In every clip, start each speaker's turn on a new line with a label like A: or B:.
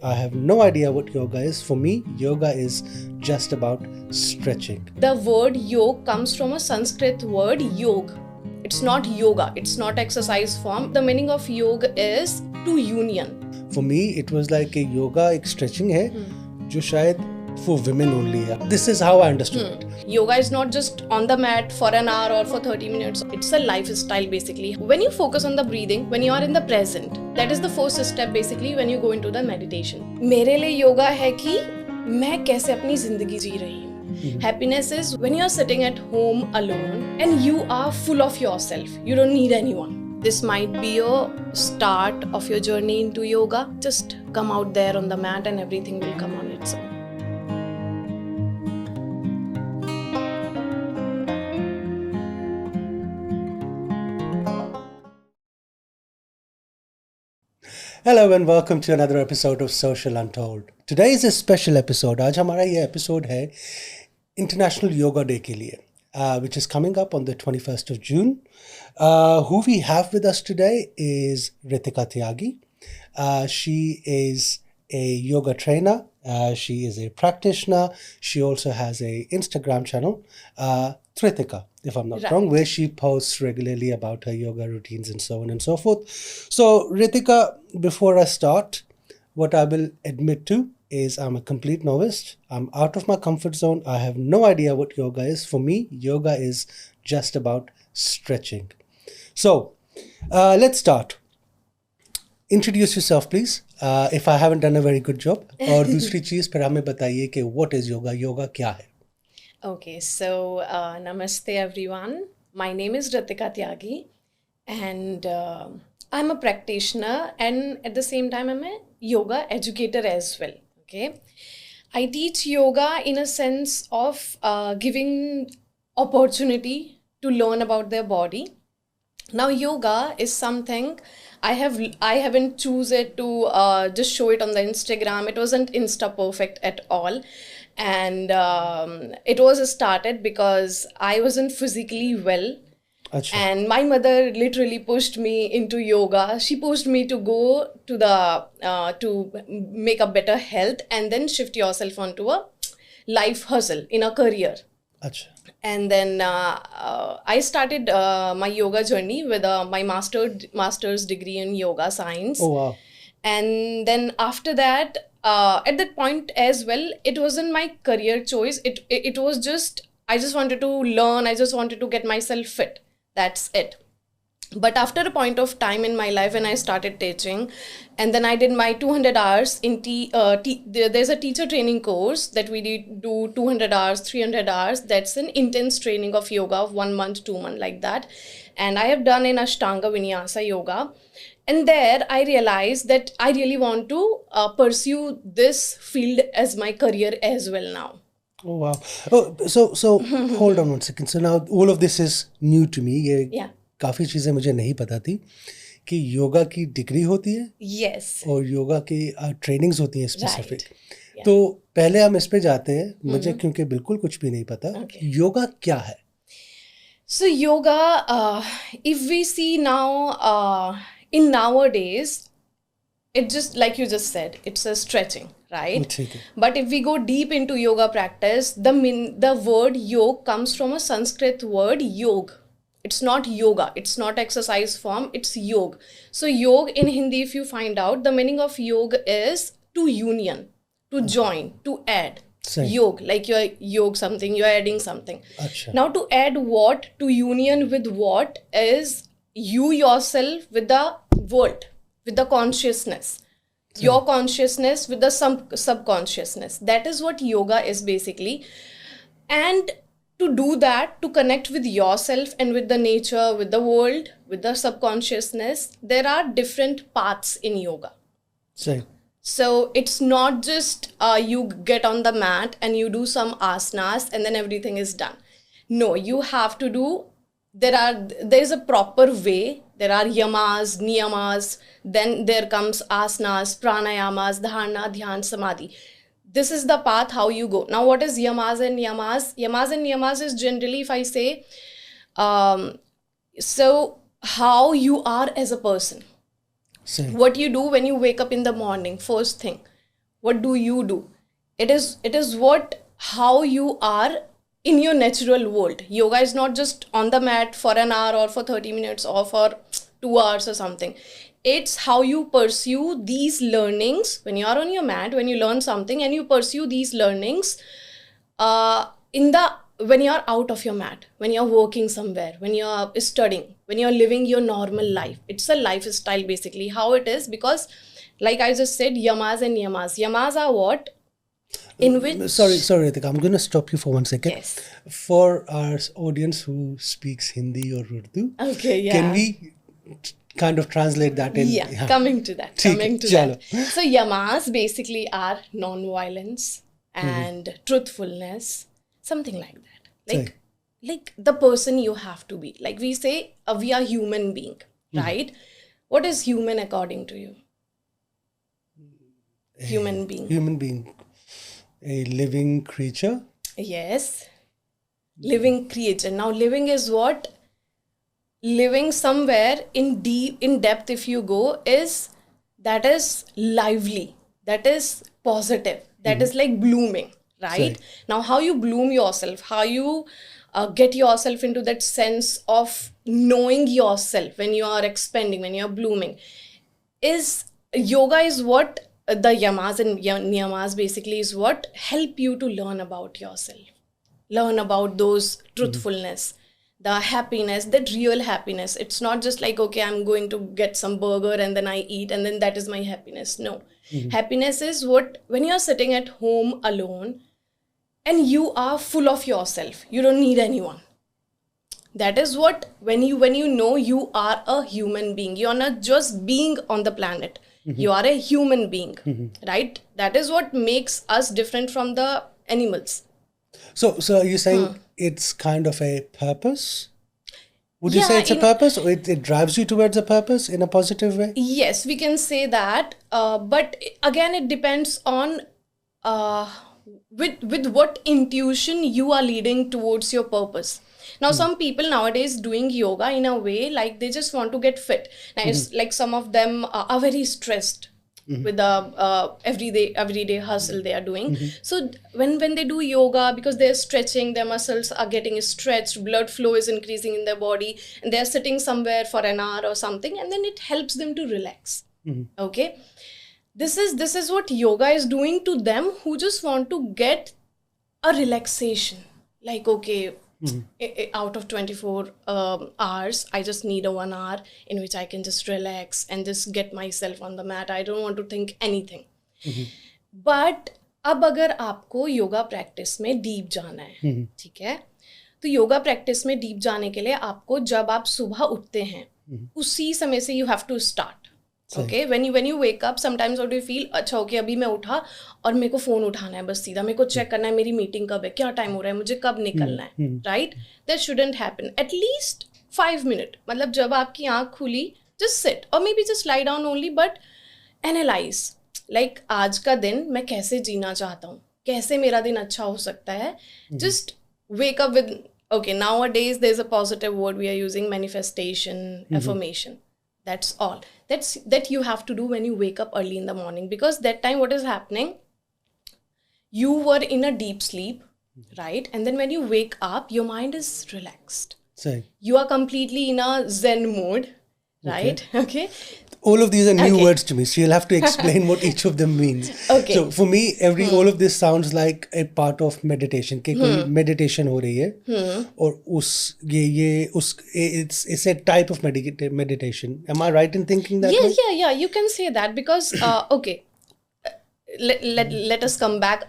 A: I have no idea what yoga is. For me, yoga is just about stretching.
B: The word yog comes from a Sanskrit word yog. It's not yoga, it's not exercise form. The meaning of yoga is to union.
A: For me, it was like a yoga, एक stretching है, जो शायद for women only है. This is how I understood it.
B: Yoga is not just on the mat for an hour or for 30 minutes. It's a lifestyle basically. When you focus on the breathing, when you are in the present, that is the first step basically when you go into the meditation. मेरे लिए योगा है कि मैं कैसे अपनी जिंदगी जी रही हूँ. Happiness is when you are sitting at home alone and you are full of yourself. You don't need anyone. This might be a start of your journey into yoga. Just come out there on the mat and everything will come on its own.
A: Hello and welcome to another episode of Social Untold. Today is a special episode. आज हमारा ये episode है International Yoga Day के लिए, which is coming up on the 21st of June. Who we have with us today is Ritika Tyagi. She is a yoga trainer. She is a practitioner. She also has a Instagram channel, Tritika, if I'm not wrong, where she posts regularly about her yoga routines and so on and so forth. So, Ritika, before I start, what I will admit to is I'm a complete novice. I'm out of my comfort zone. I have no idea what yoga is. For me, yoga is just about stretching. So, let's start. Introduce yourself, please. If I haven't done a very good job. और दूसरी चीज़ फिर हमें बताइए कि what is yoga? Yoga क्या है?
B: Okay, so namaste everyone. My name is Ritika Tyagi and I'm a practitioner and at the same time I'm a yoga educator as well. Okay, I teach yoga in a sense of giving opportunity to learn about their body. Now yoga is something I haven't choose it to just show it on the Instagram. It wasn't Insta perfect at all. And it was started because I wasn't physically well.
A: अच्छा.
B: And my mother literally pushed me into yoga. She pushed me to go to the to make a better health and then shift yourself onto a life hustle in a career.
A: अच्छा.
B: And then I started my yoga journey with my master's degree in yoga science.
A: Oh wow.
B: And then after that, at that point as well, it wasn't my career choice. It was just I just wanted to learn. I just wanted to get myself fit. That's it. But after a point of time in my life when I started teaching, and then I did my 200 hours in there's a teacher training course that we do 200 hours, 300 hours. That's an intense training of yoga of 1 month, 2 months like that. And I have done in Ashtanga Vinyasa yoga. And there I realized that I really want to pursue this field as my career as well now.
A: Oh wow. Oh, so hold on one second. So now all of this is new to me. ये
B: Yeah.
A: काफ़ी चीज़ें मुझे नहीं पता थी कि योगा की degree होती है
B: Yes.
A: और योगा की ट्रेनिंग्स होती हैं स्पेसिफिक.
B: Yeah.
A: तो पहले हम इस पे जाते हैं. मुझे क्योंकि बिल्कुल कुछ भी नहीं पता. योगा क्या है?
B: So yoga, if we see now in nowadays, it just like you just said, it's a stretching, right?
A: ठीक है.
B: But if we go deep into yoga practice, the word yog comes from a Sanskrit word yog. It's not yoga, it's not exercise form, it's yog. So yog in Hindi, if you find out, the meaning of yog is to union, to join, to add.
A: Same.
B: Yog, like you're something, you're adding something.
A: अच्छा.
B: Now to add what, to union with what is you yourself with the world, with the consciousness. Your consciousness with the subconsciousness. That is what yoga is basically. And to do that, to connect with yourself and with the nature, with the world, with the subconsciousness, there are different paths in yoga.
A: Same.
B: So it's not just you get on the mat and you do some asanas and then everything is done. No, you have to do, there's a proper way. There are yamas, niyamas, then there comes asanas, pranayamas, dharana, dhyan, samadhi. This is the path how you go. Now what is yamas and niyamas? Yamas and niyamas is generally, if I say, so how you are as a person.
A: Same.
B: What you do when you wake up in the morning, first thing. what do you do? It is what, how you are in your natural world. Yoga is not just on the mat for an hour or for 30 minutes or for 2 hours or something. It's how you pursue these learnings when you are on your mat, when you learn something and you pursue these learnings in the when you're out of your mat, when you're working somewhere, when you're studying, when you're living your normal life. It's a lifestyle basically, how it is. Because like I just said, yamas and niyamas. Yamas are what? In which...
A: Sorry, Ritika, I'm going to stop you for 1 second.
B: Yes.
A: For our audience who speaks Hindi or Urdu,
B: Okay, yeah.
A: can we kind of translate that in?
B: Yeah, coming to that.
A: ठीक है,
B: Coming to
A: चलो.
B: that. So yamas basically are non-violence and truthfulness, something like that. Like the person you have to be. Like we say, we are human being, right? What is human according to you? Human being.
A: Human being. A living creature?
B: Yes. Living creature. Now living is what? Living somewhere in depth, if you go, is that is lively, that is positive, that is like blooming, right?
A: Sorry.
B: Now how you bloom yourself, how you get yourself into that sense of knowing yourself when you are expanding, when you are blooming, is yoga is what the yamas and niyamas basically is what help you to learn about yourself, learn about those truthfulness, the happiness, that real happiness. It's not just like, okay, I'm going to get some burger and then I eat and then that is my happiness. No. Happiness is what, when you're sitting at home alone and you are full of yourself, you don't need anyone. That is what, when you know you are a human being, you're not just being on the planet, you are a human being, right? That is what makes us different from the animals.
A: So are you saying it's kind of a purpose? Would you
B: Yeah,
A: say it's a purpose, or it drives you towards a purpose in a positive way?
B: Yes, we can say that. But again, it depends on with what intuition you are leading towards your purpose. Now, some people nowadays doing yoga in a way like they just want to get fit. Now, it's like some of them are very stressed with the everyday hustle they are doing. So when they do yoga, because they're stretching, their muscles are getting stretched, blood flow is increasing in their body, and they're sitting somewhere for an hour or something, and then it helps them to relax. Okay, this is what yoga is doing to them who just want to get a relaxation. Like, okay, out of 24 hours, I just need a 1 hour in which I can just relax and just get myself on the mat. I don't want to think anything. But अब अगर आपको yoga practice में deep जाना है, ठीक है, तो yoga practice में डीप जाने के लिए आपको जब आप सुबह उठते हैं उसी समय से you have to start. Okay, when you wake up, sometimes what you feel, अच्छा ओके अभी मैं उठा और मेरे को फोन उठाना है बस सीधा, मेरे को चेक करना है मेरी मीटिंग कब है, क्या टाइम हो रहा है, मुझे कब निकलना है, right? That shouldn't happen. At least 5 minute, मतलब जब आपकी आंख खुली, जस्ट सिट और may be just lie down only, but analyse like आज का दिन मैं कैसे जीना चाहता हूँ, कैसे मेरा दिन अच्छा हो सकता है. Just wake up with, okay, nowadays there's a positive word we are using, manifestation, affirmation. That's all. That you have to do when you wake up early in the morning, because that time what is happening, you were in a deep sleep, right? And then when you wake up, your mind is relaxed.
A: Same.
B: You are completely in a zen mode, right? Okay.
A: All of these are new
B: Okay.
A: words to me, so you'll have to explain what each of them means.
B: Okay.
A: So for me, all of this sounds like a part of meditation. कि कोई meditation हो रही है, और it's a type of meditation. Am I right in thinking that?
B: Yeah. You can say that because okay, let us come back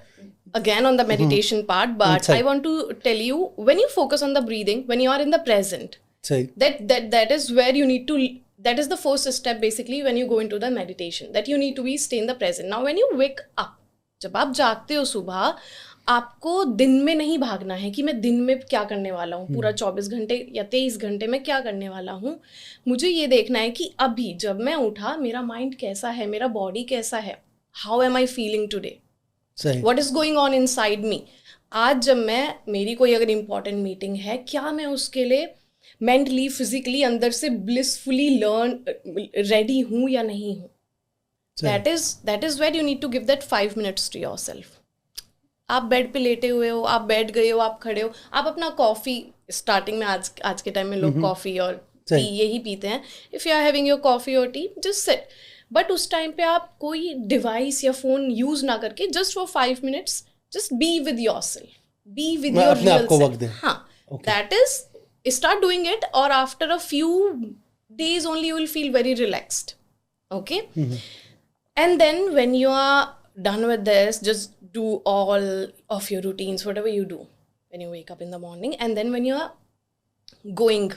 B: again on the meditation part. But
A: Sorry.
B: I want to tell you, when you focus on the breathing, when you are in the present,
A: Say.
B: that is where you need to. That is the first step basically when you go into the meditation, that you need to be stay in the present. Now when you wake up, जब आप जागते हो सुबह, आपको दिन में नहीं भागना है कि मैं दिन में क्या करने वाला हूँ, पूरा 24 घंटे या 23 घंटे में क्या करने वाला हूँ. मुझे ये देखना है कि अभी जब मैं उठा, मेरा माइंड कैसा है, मेरा बॉडी कैसा है, how am I feeling today, what is going on inside me. आज जब मेरी कोई अगर इम्पोर्टेंट मीटिंग है, क्या मैं उसके लिए मेंटली फिजिकली अंदर से ब्लिसफुली रेडी हूँ या नहीं हूँ. that is where you need to give that 5 minutes to yourself. आप बेड पे लेटे हुए हो, आप बैठ गए हो, आप खड़े हो, आप अपना कॉफ़ी, स्टार्टिंग में आज के टाइम में लोग कॉफ़ी और टी यही पीते हैं. If you are having your coffee और टी, जस्ट सिट. बट उस टाइम पे आप कोई डिवाइस या फ़ोन यूज़ ना करके just for 5 minutes just be with yourself, be with your real self. हाँ, that is, start doing it, or after a few days only you will feel very relaxed. Okay. And then when you are done with this, just do all of your routines, whatever you do when you wake up in the morning, and then when you are going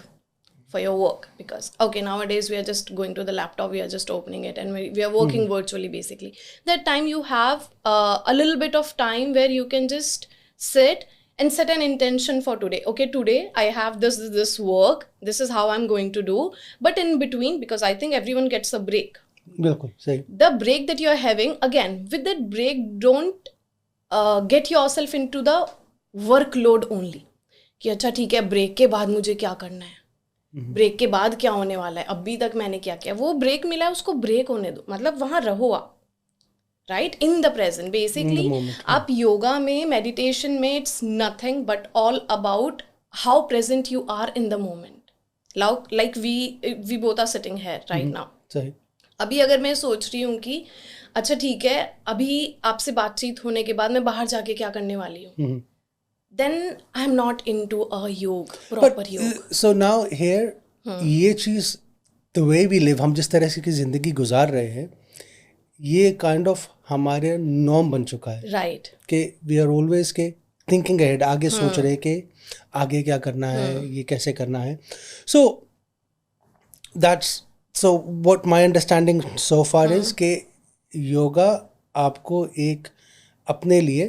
B: for your work, because okay, nowadays we are just going to the laptop, we are just opening it, and we are working virtually basically. That time you have a little bit of time where you can just sit and set an intention for today. Okay, today I have this work, this is how I'm going to do. But in between, because I think everyone gets a break.
A: बिल्कुल सही.
B: The break that you are having, again, with that break, don't get yourself into the workload only. कि अच्छा ठीक है, break के बाद मुझे क्या करना है, ब्रेक के बाद क्या होने वाला है, अभी तक मैंने क्या किया. वो ब्रेक मिला है, उसको ब्रेक होने दो. मतलब वहाँ रहो आप, right, in the present. Basically आप योगा में, मेडिटेशन में, it's nothing but all about how present you are in the moment. Like we both are sitting here right now. अभी अगर मैं सोच रही हूँ कि अच्छा ठीक है, अभी आपसे बातचीत होने के बाद मैं बाहर जाके क्या करने वाली हूँ, then I'm not into a yoga, proper yoga.
A: So now here, ये चीज़, the way we live, हम जिस तरह से की ज़िंदगी गुजार रहे हैं, ये काइंड ऑफ हमारे नॉर्म बन चुका है.
B: राइट.
A: कि वी आर ऑलवेज के थिंकिंग अहेड, आगे सोच रहे कि आगे क्या करना है, ये कैसे करना है. So that's so what my understanding so far is कि योगा आपको एक अपने लिए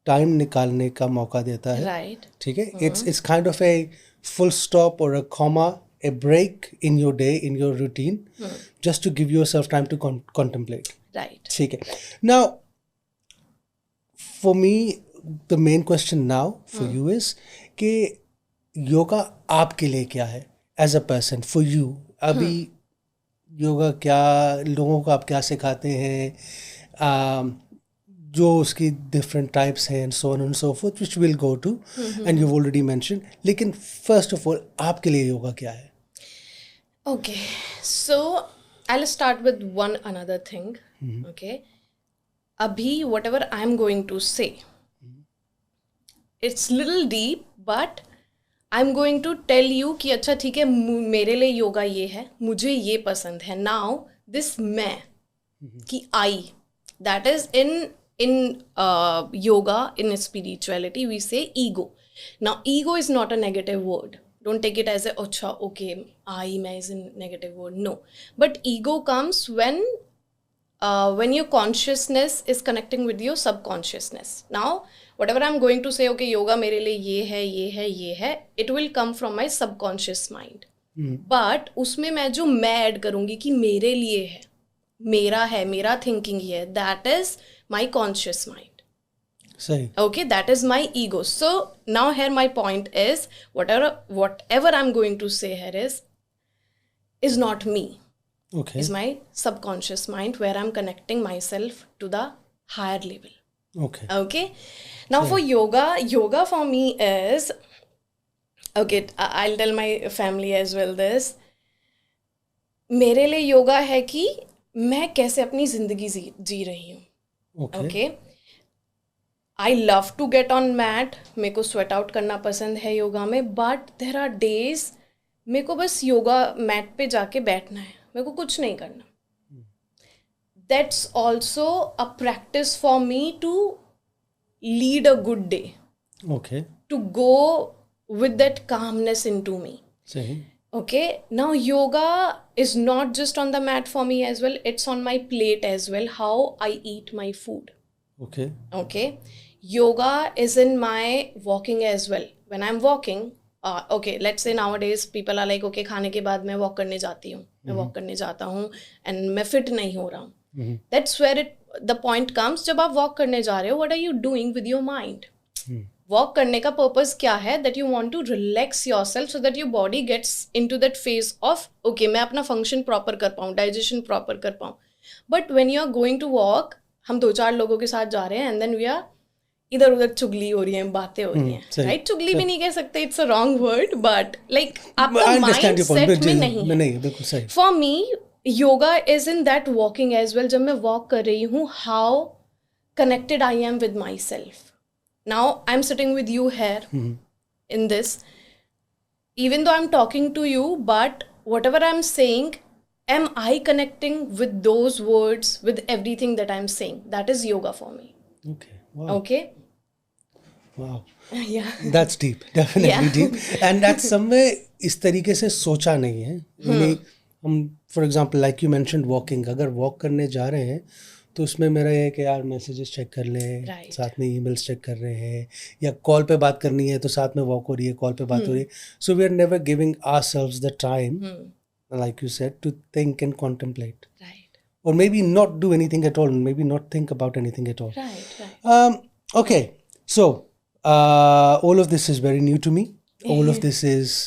A: टाइम निकालने का मौका देता है.
B: राइट.
A: ठीक है. It's kind of a full stop और a comma, a break in your day, in your routine, just to give yourself time to contemplate.
B: Right.
A: ठीक है. Now, for me, the main question now for you is कि योगा आपके लिए क्या है as a person, for you? अभी योगा क्या, लोगों को आप क्या सिखाते हैं, जो उसकी different types हैं and so on and so forth, which we'll go to, and you've already mentioned. लेकिन first of all, आपके लिए योगा क्या है?
B: Okay, so I'll start with one another thing. Okay, abhi whatever I'm going to say, it's little deep, but I'm going to tell you कि अच्छा ठीक है, मेरे लिए योगा ये है, मुझे ये पसंद है. Now this मैं कि I, that is in yoga, in spirituality we say ego. Now ego is not a negative word. Don't take it as a acha, okay, मैं is a negative word. No, but ego comes when your consciousness is connecting with your subconsciousness. Now whatever I'm going to say, okay, yoga मेरे लिए ये है, ये है, ये है, it will come from my subconscious mind. But उसमें मैं जो मैं ऐड करूँगी कि मेरे लिए है, मेरा है, मेरा thinking है, that is my conscious mind.
A: सही.
B: Okay, that is my ego. So now here my point is, whatever I'm going to say here is not me.
A: Okay.
B: Is my subconscious mind where I'm connecting myself to the higher level.
A: Okay.
B: Okay. Now for yoga for me is, okay, I'll tell my family as well this. मेरे लिए योगा है कि मैं कैसे अपनी जिंदगी जी रही हूँ.
A: Okay.
B: Okay. I love to get on mat. मेरे को sweat out करना पसंद है योगा में. But there are days मेरे को बस योगा मैट पे जाके बैठना है, मेरे को कुछ नहीं करना. That's also a practice for me to lead a good day.
A: Okay.
B: To go with that calmness into me.
A: सही.
B: Okay. Now yoga is not just on the mat for me as well. It's on my plate as well. How I eat my food.
A: Okay.
B: Okay. Yoga is in my walking as well. When I'm walking, okay, let's say nowadays people are like, okay, खाने के बाद मैं walk करने जाती हूँ, मैं walk करने जाता हूँ and मैं fit नहीं हो रहा हूँ. That's where the point comes. जब आप walk करने जा रहे हो, what are you doing with your mind? Walk करने का purpose क्या है? That you want to relax yourself so that your body gets into that phase of, okay, मैं अपना function proper कर पाऊँ, digestion proper कर पाऊँ. But when you are going to walk, हम 2-4 लोगों के साथ जा रहे हैं एंड देन वी आर इधर उधर चुगली हो रही है, बातें हो रही हैं, राइट? चुगली भी नहीं कह सकते, it's a wrong word, but like आपका माइंड सेट में नहीं है।
A: बिल्कुल सही।
B: For me yoga is in that walking as well. जब मैं वॉक कर रही हूँ, how connected I am with myself. Now I'm sitting with you here in this. Even though I'm talking to you, but whatever I'm saying, am I connecting with those words, with everything that I'm saying? That is yoga for me.
A: Okay. Wow.
B: Okay?
A: Wow.
B: Yeah.
A: That's deep. Definitely
B: Yeah.
A: deep. And that's somewhere इस तरीके से सोचा नहीं है. Really, हम for example like you mentioned walking, अगर walk करने जा रहे हैं तो उसमें मेरा ये है कि यार मैसेजेस चेक कर लें,
B: Right.
A: साथ में ईमेल्स चेक कर रहे हैं, या कॉल पे बात करनी है तो साथ में वॉक हो रही है, कॉल पे बात हो रही है. So we are never giving ourselves the time, like you said, to think and contemplate,
B: Right.
A: or maybe not do anything at all, maybe not think about anything at all.
B: Right. Right.
A: Okay, so all of this is very new to me. All of this is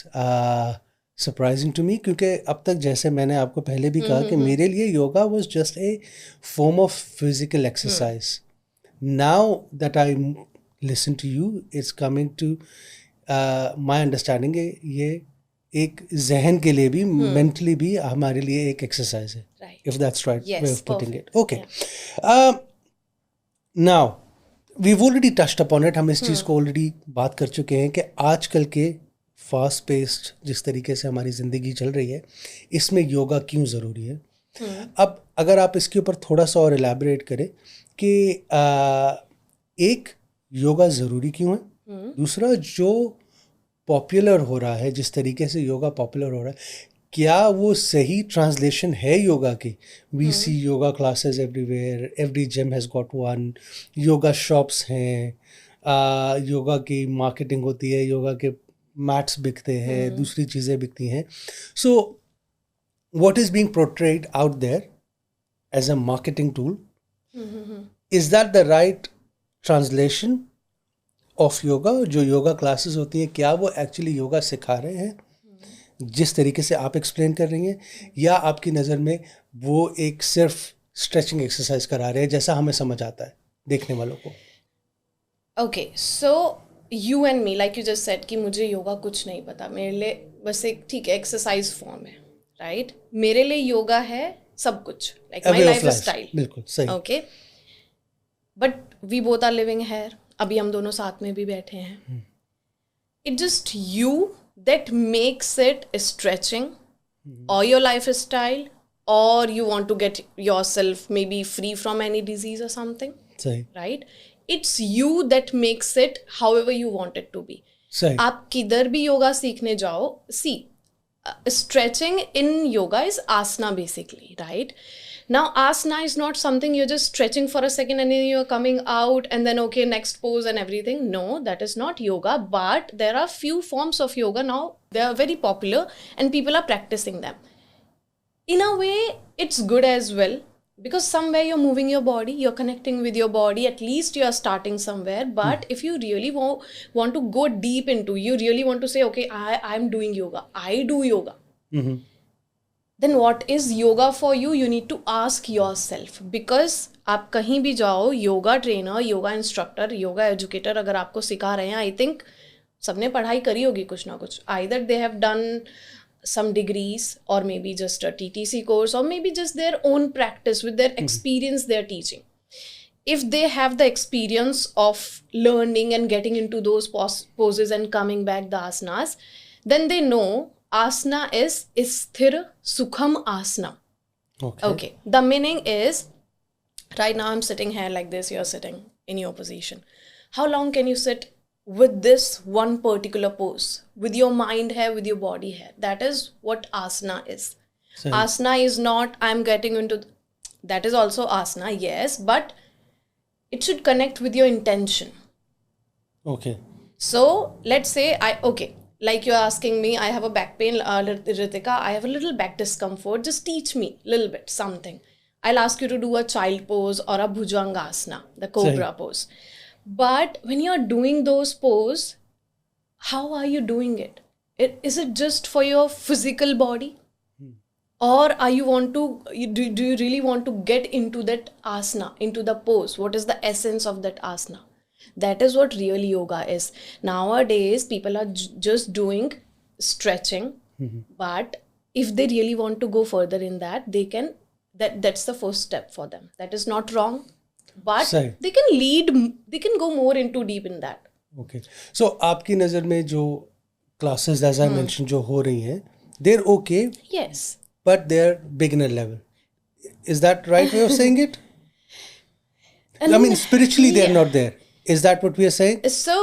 A: surprising to me, क्योंकि अब तक जैसे मैंने आपको पहले भी कहा कि मेरे लिए yoga was just a form of physical exercise. Now that I listen to you, it's coming to my understanding, ये एक जहन के लिए भी, मेंटली भी हमारे लिए एक एक्सरसाइज है, if that's right way of putting it. Okay, now we already touched upon it, हम इस चीज़ को ऑलरेडी बात कर चुके हैं कि आजकल के फास्ट पेस्ड जिस तरीके से हमारी ज़िंदगी चल रही है, इसमें योगा क्यों ज़रूरी है. अब अगर आप इसके ऊपर थोड़ा सा और एलैबोरेट करें कि एक, योगा ज़रूरी क्यों है, दूसरा जो पॉपुलर हो रहा है, जिस तरीके से योगा पॉपुलर हो रहा है, क्या वो सही ट्रांसलेशन है योगा की. We see yoga classes everywhere, every gym has got one, yoga shops हैं, योगा की मार्केटिंग होती है, योगा के मैट्स बिकते हैं, दूसरी चीज़ें बिकती हैं. So what is being portrayed out there as a marketing tool, is that the right translation of yoga? जो योगा क्लासेस होती हैं, क्या वो एक्चुअली योगा सिखा रहे हैं जिस तरीके से आप एक्सप्लेन कर रही हैं, या आपकी नज़र में वो एक सिर्फ स्ट्रेचिंग एक्सरसाइज करा रहे हैं जैसा हमें समझ आता है देखने वालों को?
B: Okay, so you and me, like you just said कि मुझे योगा कुछ नहीं पता, मेरे लिए बस एक ठीक है एक्सरसाइज फॉर्म है, राइट? मेरे लिए योगा है सब कुछ, लाइक माय लाइफ स्टाइल.
A: बिल्कुल सही.
B: Okay, but we both are living here, अभी हम दोनों साथ में भी बैठे हैं. It just you that makes it stretching और योर लाइफ स्टाइल, और you want to get yourself maybe free from any disease or something,
A: सही.
B: right? It's you that makes it however you want it to be.
A: सही.
B: आप किधर भी योगा सीखने जाओ, see, stretching in yoga is asana basically, right? Now asana is not something you're just stretching for a second and then you're coming out and then okay, next pose and everything. No, that is not yoga, but there are few forms of yoga now, they are very popular and people are practicing them. In a way, it's good as well, because somewhere you're moving your body, you're connecting with your body, at least you are starting somewhere. But if you really want to go deep into, you really want to say, okay, I'm doing yoga, I do yoga, then what is yoga for you? You need to ask yourself, because आप कहीं भी जाओ, yoga trainer, yoga instructor, yoga educator अगर आपको सिखा रहे हैं, I think सबने पढ़ाई करी होगी कुछ ना कुछ. Either they have done some degrees, or maybe just a TTC course, or maybe just their own practice with their experience they're teaching. If they have the experience of learning and getting into those poses and coming back the asanas, then they know asana is sthir sukham asana. Okay. The meaning is, right now I'm sitting here like this, you're sitting in your position. How long can you sit with this one particular pose, with your mind here, with your body here? That is what asana is. Asana is not I'm getting into, that is also asana, yes, but it should connect with your intention.
A: Okay.
B: So let's say like you're asking me, I have a back pain, Ritika, I have a little back discomfort, just teach me a little bit something. I'll ask you to do a child pose or a bhujangasana, the cobra pose. But when you're doing those poses, how are you doing it? Is it just for your physical body? or are you want to do you really want to get into that asana, into the pose? What is the essence of that asana? That is what real yoga is. Nowadays people are just doing stretching, but if they really want to go further in that, they can, that's the first step for them. That is not wrong, but
A: सही.
B: they can go more into deep in that.
A: Okay. So आपकी नज़र में जो classes as I mentioned जो हो रही हैं, they're okay,
B: Yes.
A: but they're beginner level. Is that right way of saying it? I mean, spiritually they're not there. Is that what we are saying?
B: So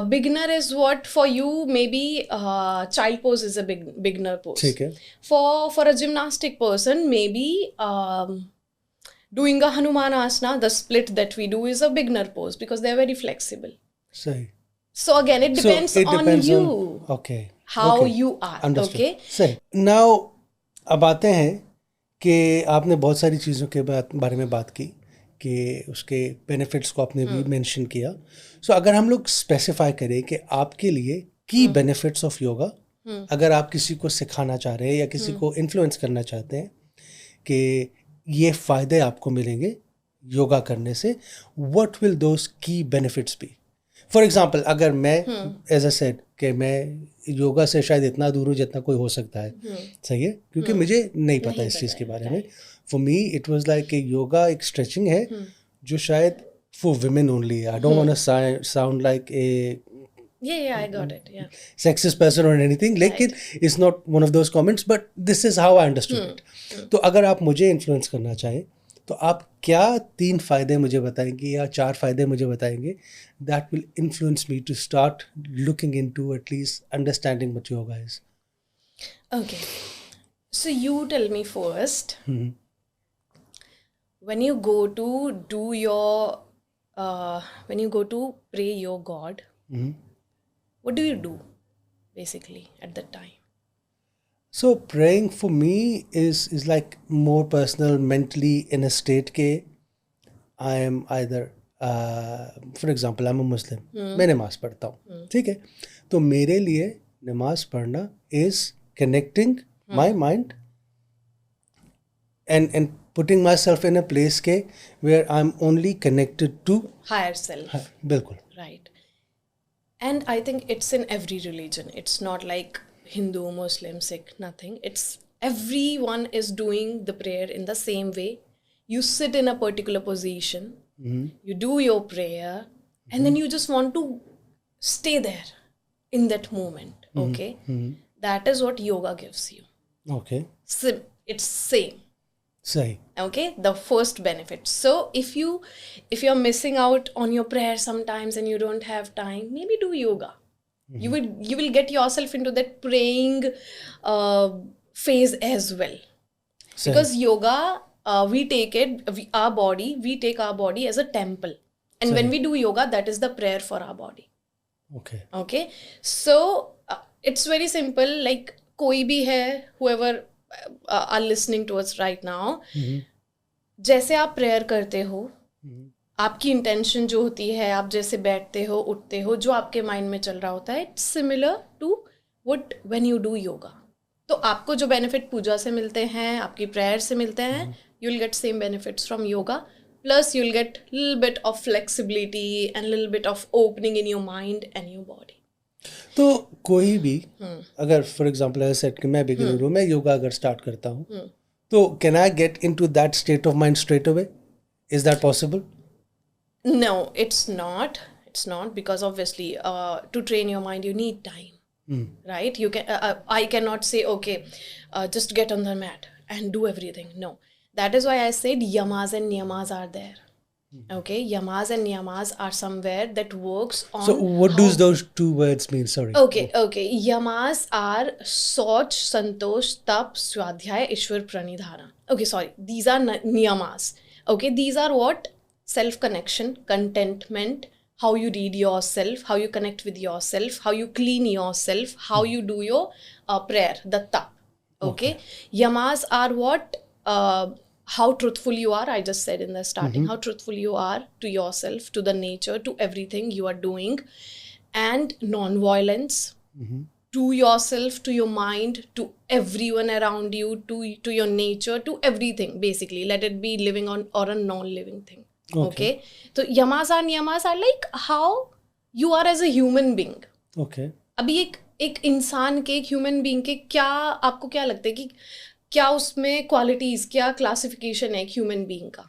B: beginner is what for you, maybe child pose is a beginner pose.
A: ठीक है.
B: For a gymnastic person, maybe doing a Hanuman asana, the split that we do, is a beginner pose because they're very flexible.
A: सही.
B: So again, it depends,
A: So it depends
B: on you.
A: Okay.
B: How
A: Okay.
B: you are.
A: Understood.
B: Okay.
A: सही. Now अब आते हैं कि आपने बहुत सारी चीज़ों के बारे में बात की कि उसके बेनिफिट्स को आपने भी मेंशन किया. सो अगर हम लोग स्पेसिफाई करें कि आपके लिए की बेनिफिट्स ऑफ योगा, अगर आप किसी को सिखाना चाह रहे हैं या किसी को इन्फ्लुएंस करना चाहते हैं कि ये फ़ायदे आपको मिलेंगे योगा करने से, what will those key benefits B? For example, अगर मैं एज अ सेड कि मैं योगा से शायद इतना दूर हूँ जितना कोई हो सकता है, सही है, क्योंकि मुझे नहीं पता इस चीज़ के बारे में. For me it was like कि योगा एक स्ट्रेचिंग है जो शायद फॉर वुमेन ओनली है. I don't want to sound like a
B: Yeah, I got it. Yeah.
A: sexist person or anything, लेकिन it's not one of those comments, but this is how I understood it. तो अगर आप मुझे influence करना चाहें तो आप क्या 3 फ़ायदे मुझे बताएंगे या 4 फ़ायदे मुझे बताएंगे that will influence me to start looking into at least understanding what yoga is?
B: Okay. So you tell me first. When you go to do your, when you go to pray your God, what do you do basically at that time?
A: So praying for me is like more personal, mentally in a state के I am either for example I'm a Muslim, मैं नमाज पढ़ता हूँ, ठीक है, तो मेरे लिए नमाज पढ़ना is connecting my mind and putting myself in a place के where I'm only connected to
B: Higher self.
A: बिल्कुल.
B: Right. And I think it's in every religion. It's not like Hindu, Muslim, Sikh, nothing. It's everyone is doing the prayer in the same way. You sit in a particular position, you do your prayer, and then you just want to stay there in that moment. Okay? That is what yoga gives you.
A: Okay.
B: It's same.
A: सही.
B: Okay, the first benefit. So if you're missing out on your prayer sometimes and you don't have time, maybe do yoga. You will get yourself into that praying phase as well.
A: सही.
B: Because yoga, we take our body as a temple, and when we do yoga, that is the prayer for our body.
A: Okay.
B: Okay, so it's very simple. Like koi bhi hai, whoever are listening to us right now, जैसे आप prayer करते हो, आपकी intention जो होती है, आप जैसे बैठते हो, उठते हो, जो आपके माइंड में चल रहा होता है, it's similar to what when you do yoga. तो आपको जो बेनिफिट पूजा से मिलते हैं, आपकी प्रेयर से मिलते हैं, you will get same benefits from yoga, plus you will get little bit of flexibility and little bit of opening in your mind and your body.
A: तो कोई भी अगर फॉर एग्जांपल ऐसा सेट कि मैं बिगिनर हूँ, मैं योगा अगर स्टार्ट करता हूँ, तो can I get into that state of mind straight away? Is that possible?
B: No, it's not. It's not, because obviously to train your mind you need time, right? You can I cannot say okay, just get on the mat and do everything. No, that is why I said yamas and niyamas are there. Okay, yamas and niyamas are somewhere that works on.
A: So what does those two words mean? Sorry.
B: Okay. Yamas are Soch, Santosh, Tap, Swadhyay, Ishwar, Pranidhana. Okay, sorry. These are niyamas. Okay, these are what? Self-connection, contentment, how you read yourself, how you connect with yourself, how you clean yourself, how you do your prayer, the tap. Okay. Yamas are what? How truthful you are. I just said in the starting, how truthful you are to yourself, to the nature, to everything you are doing, and non-violence, to yourself, to your mind, to everyone around you, to your nature, to everything basically. Let it be living on or a non-living thing. Okay. So yamas are niyamas are like how you are as a human being.
A: Okay.
B: अभी एक इंसान के, एक human being के क्या आपको क्या लगता है कि क्या उसमें क्वालिटीज, क्या क्लासिफिकेशन है एक ह्यूमन बीइंग का,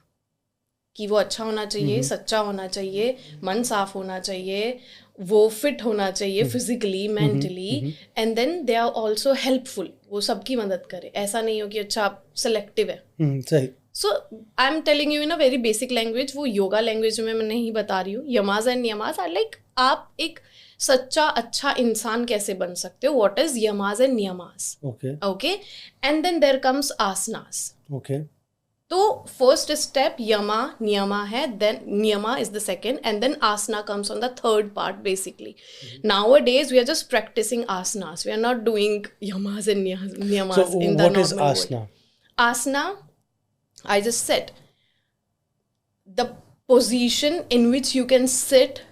B: कि वो अच्छा होना चाहिए, सच्चा होना चाहिए, मन साफ होना चाहिए, वो फिट होना चाहिए physically, mentally, and then they are also helpful, वो सबकी मदद करे. ऐसा नहीं हो कि अच्छा आप सेलेक्टिव है.
A: सही.
B: So I am telling you in a very basic language, वो योगा लैंग्वेज में मैं नहीं बता रही हूँ. Yamas and niyamas are like आप एक सच्चा अच्छा इंसान कैसे बन सकते हो. What is yamas and niyamas. Okay. And then there comes asanas.
A: Okay.
B: तो फर्स्ट स्टेप यमा नियमा है, then niyama is the second, and then asana comes on the third part basically. Nowadays we are just practicing asanas, we are not doing yamas and niyamas
A: So
B: in the
A: what
B: normal
A: is asana?
B: world. Asana, I just said, the position in which you can sit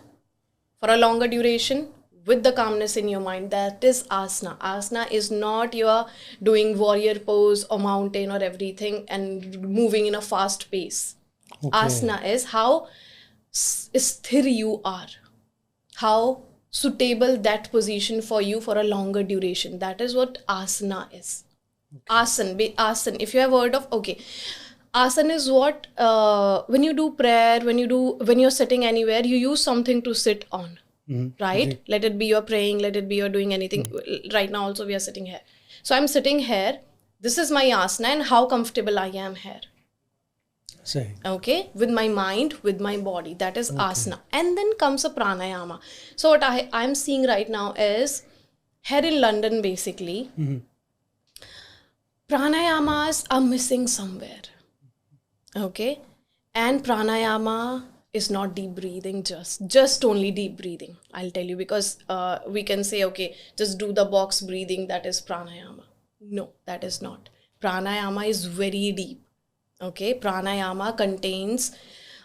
B: for a longer duration with the calmness in your mind, that is asana. Asana is not you are doing warrior pose or mountain or everything and moving in a fast pace.
A: Okay.
B: Asana is how sthir you are, how suitable that position for you for a longer duration. That is what asana is. Asan, if you have heard of, okay, asan is what when you do prayer, when you're sitting anywhere, you use something to sit on. Right?
A: Okay.
B: Let it be you're praying, let it be you're doing anything. Right now also we are sitting here. So I'm sitting here. This is my asana and how comfortable I am here.
A: Same.
B: Okay? With my mind, with my body. That is asana. And then comes a pranayama. So what I'm seeing right now is here in London basically, pranayamas are missing somewhere. Okay? And pranayama is not deep breathing, just only deep breathing. I'll tell you, because we can say, okay, just do the box breathing, that is pranayama. No, that is not. Pranayama is very deep. Okay, pranayama contains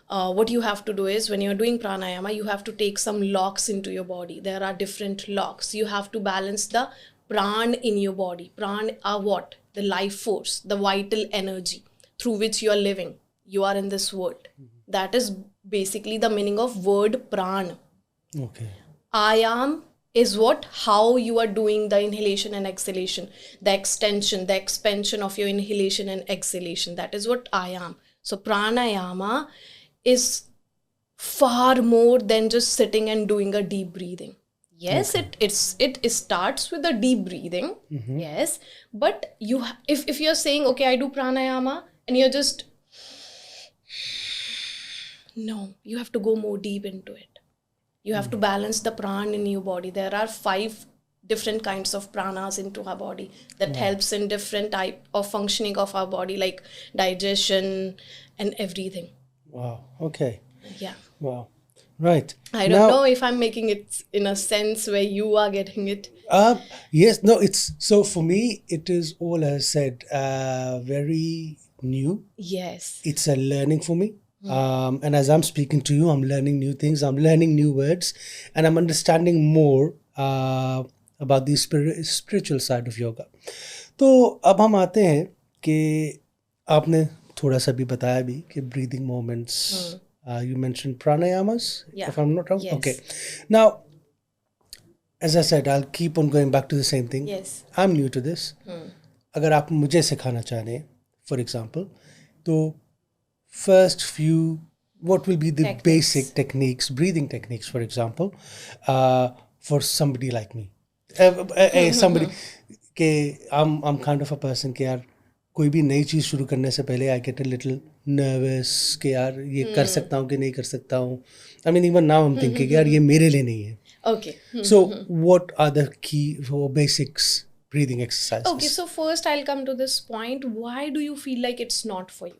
B: what you have to do is, when you're doing pranayama, you have to take some locks into your body. There are different locks. You have to balance the pran in your body. Pran are what? The life force, the vital energy through which you are living. You are in this world. That is basically the meaning of word pran.
A: Okay.
B: Ayam is what? How you are doing the inhalation and exhalation, the extension, the expansion of your inhalation and exhalation. That is what ayam. So pranayama is far more than just sitting and doing a deep breathing. Yes, it starts with a deep breathing. Yes, but if you're saying, okay, I do pranayama, and you're just, no, you have to go more deep into it. You have to balance the pran in your body. There are 5 different kinds of pranas into our body that helps in different type of functioning of our body, like digestion and everything.
A: Wow. Okay.
B: Yeah.
A: Wow. Right.
B: I don't know if I'm making it in a sense where you are getting it.
A: Yes. No. It's so for me. It is all I said. Very new.
B: Yes.
A: It's a learning for me. And as I'm speaking to you, I'm learning new things. I'm learning new words, and I'm understanding more about the spiritual side of yoga. तो अब हम आते हैं कि आपने थोड़ा सा भी बताया भी कि breathing movements. You mentioned pranayamas, if I'm not wrong.
B: Yes.
A: Okay. Now, as I said, I'll keep on going back to the same thing.
B: Yes.
A: I'm new to this. अगर आप मुझे सिखाना चाह रहे हैं, for example, तो first few, what will be the basic techniques, breathing techniques, for example, for somebody like me, somebody के I'm kind of a person कि यार कोई भी नई चीज़ शुरू करने से पहले I get a little nervous कि यार ये कर सकता हूँ कि नहीं कर सकता हूँ. I mean even now I'm thinking यार ये मेरे लिए नहीं है.
B: Okay.
A: So what are the key or basics breathing exercises?
B: Okay, so first I'll come to this point. Why do you feel like it's not for you?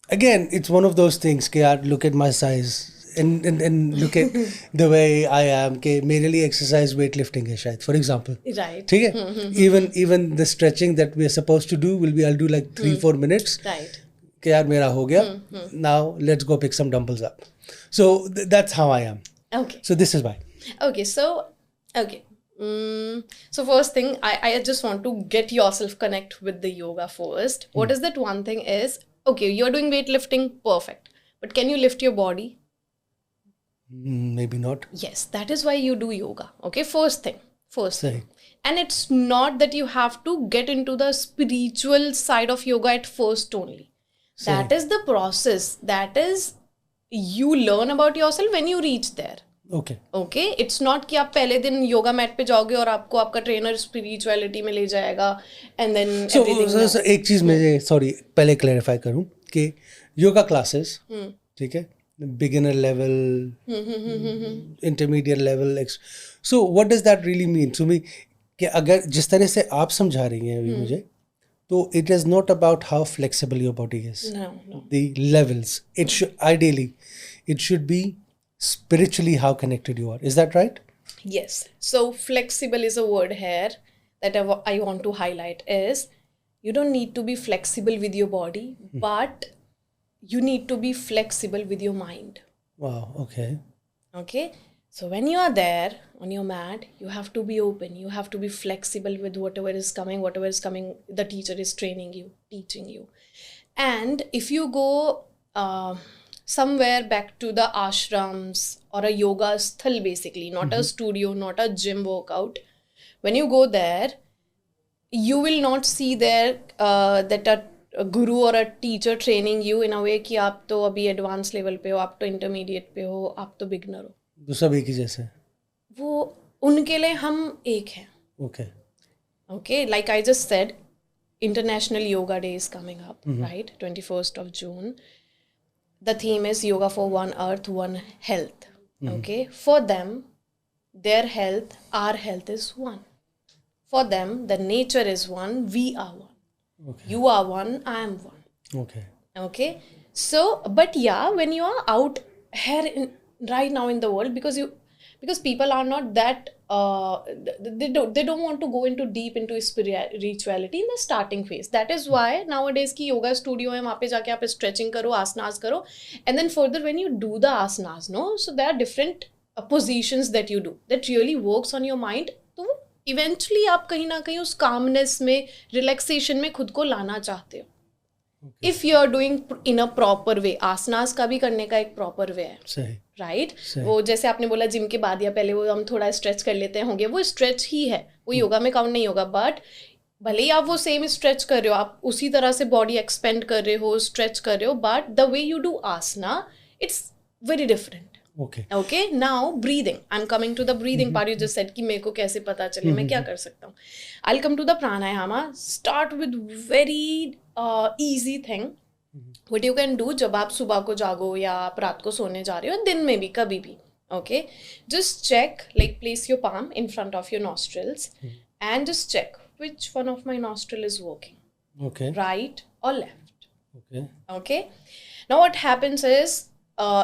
A: Again, it's one of those things कि यार look at my size and look at the way I am कि मेरे लिए exercise weightlifting है शायद, for example.
B: Right.
A: ठीक है? Even the stretching that we are supposed to do will be, I'll do like 3-4 minutes.
B: Right.
A: कि यार मेरा हो गया. Now let's go pick some dumbbells up. So that's how I am.
B: Okay.
A: So this is why.
B: Okay, so, okay. So first thing, I just want to get yourself connect with the yoga first. What is that one thing is, okay, you're doing weightlifting, perfect. But can you lift your body?
A: Maybe not.
B: Yes, that is why you do yoga. Okay, first thing.
A: Sahi.
B: And it's not that you have to get into the spiritual side of yoga at first only. That
A: Sahi.
B: is the process. That is, you learn about yourself when you reach there.
A: Okay.
B: Okay it's not कि आप पहले दिन yoga mat पे जाओगे और आपको आपका trainer spirituality में ले जाएगा एंड देन
A: So, एक चीज मैं सॉरी पहले क्लैरिफाई करूं कि योगा क्लासेस ठीक है beginner level intermediate level so what does that really mean to me कि अगर जिस तरह से आप समझा रही हैं अभी मुझे तो it is not about how flexible your body is the levels it should ideally it should be spiritually how connected you are. Is that right?
B: Yes. So flexible is a word here that I want to highlight is you don't need to be flexible with your body, but you need to be flexible with your mind.
A: Wow, okay.
B: Okay. So when you are there on your mat, you have to be open. You have to be flexible with whatever is coming, the teacher is training you, teaching you. And if you go somewhere back to the ashrams or a yoga sthal, basically not a studio, not a gym workout, when you go there you will not see there that a guru or a teacher training you in a way कि आप तो अभी advanced level पे हो, आप तो intermediate पे हो, आप तो beginner हो.
A: तो सब एक ही जैसे
B: वो उनके लिए हम एक हैं.
A: Okay.
B: Okay, like I just said, International Yoga Day is coming up, right? 21st of June. The theme is Yoga for One Earth, One Health. Okay, for them, their health, our health is one. For them, the nature is one, we are one.
A: Okay.
B: You are one, I am one.
A: Okay.
B: Okay, so but yeah, when you are out here right now in the world, because people are not that they don't want to go into deep into spirituality in the starting phase. That is why nowadays की yoga studio है, वहाँ पे जाके आप stretching करो, asanas करो, and then further when you do the asanas, no, so there are different positions that you do that really works on your mind. तो eventually आप कहीं ना कहीं उस calmness में, relaxation में खुद को लाना चाहते हो. If you are doing in a proper way, asanas का भी करने का एक प्रॉपर वे है.
A: सही.
B: राइट. वो जैसे आपने बोला जिम के बाद या पहले वो हम थोड़ा स्ट्रेच कर लेते होंगे, वो स्ट्रेच ही है, वो योगा में काउंट नहीं होगा. बट भले ही आप वो सेम स्ट्रेच कर रहे हो, आप उसी तरह से बॉडी एक्सपेंड कर रहे हो, स्ट्रेच कर रहे हो, but the way you do asana it's very different. Okay, now breathing. I'm coming to the breathing part. You just said कि मेरे को कैसे पता चले, मैं क्या कर सकता हूँ. I'll come to the pranayama. Start with very easy thing. What you can do जब आप सुबह को जागो या आप रात को सोने जा रहे हो, दिन में भी कभी भी. Okay, just check, like place your palm in front of your nostrils and just check which one of my nostril is working.
A: Okay.
B: Right or left.
A: Okay.
B: Okay. Now what happens is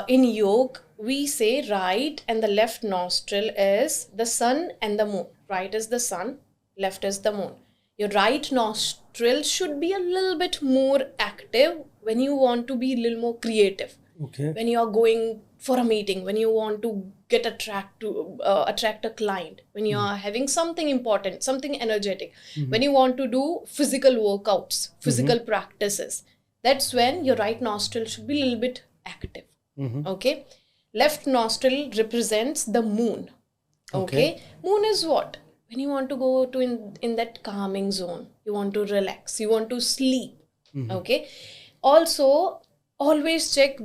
B: in yoga we say right and the left nostril is the sun and the moon. Right is the sun, left is the moon. Your right nostril should be a little bit more active when you want to be a little more creative.
A: Okay.
B: When you are going for a meeting, when you want to attract a client, when you are having something important, something energetic, when you want to do physical workouts, physical practices, that's when your right nostril should be a little bit active. Okay. Left nostril represents the moon. Okay. Moon is what? When you want to go to in that calming zone, you want to relax, you want to sleep. Okay. Also, always check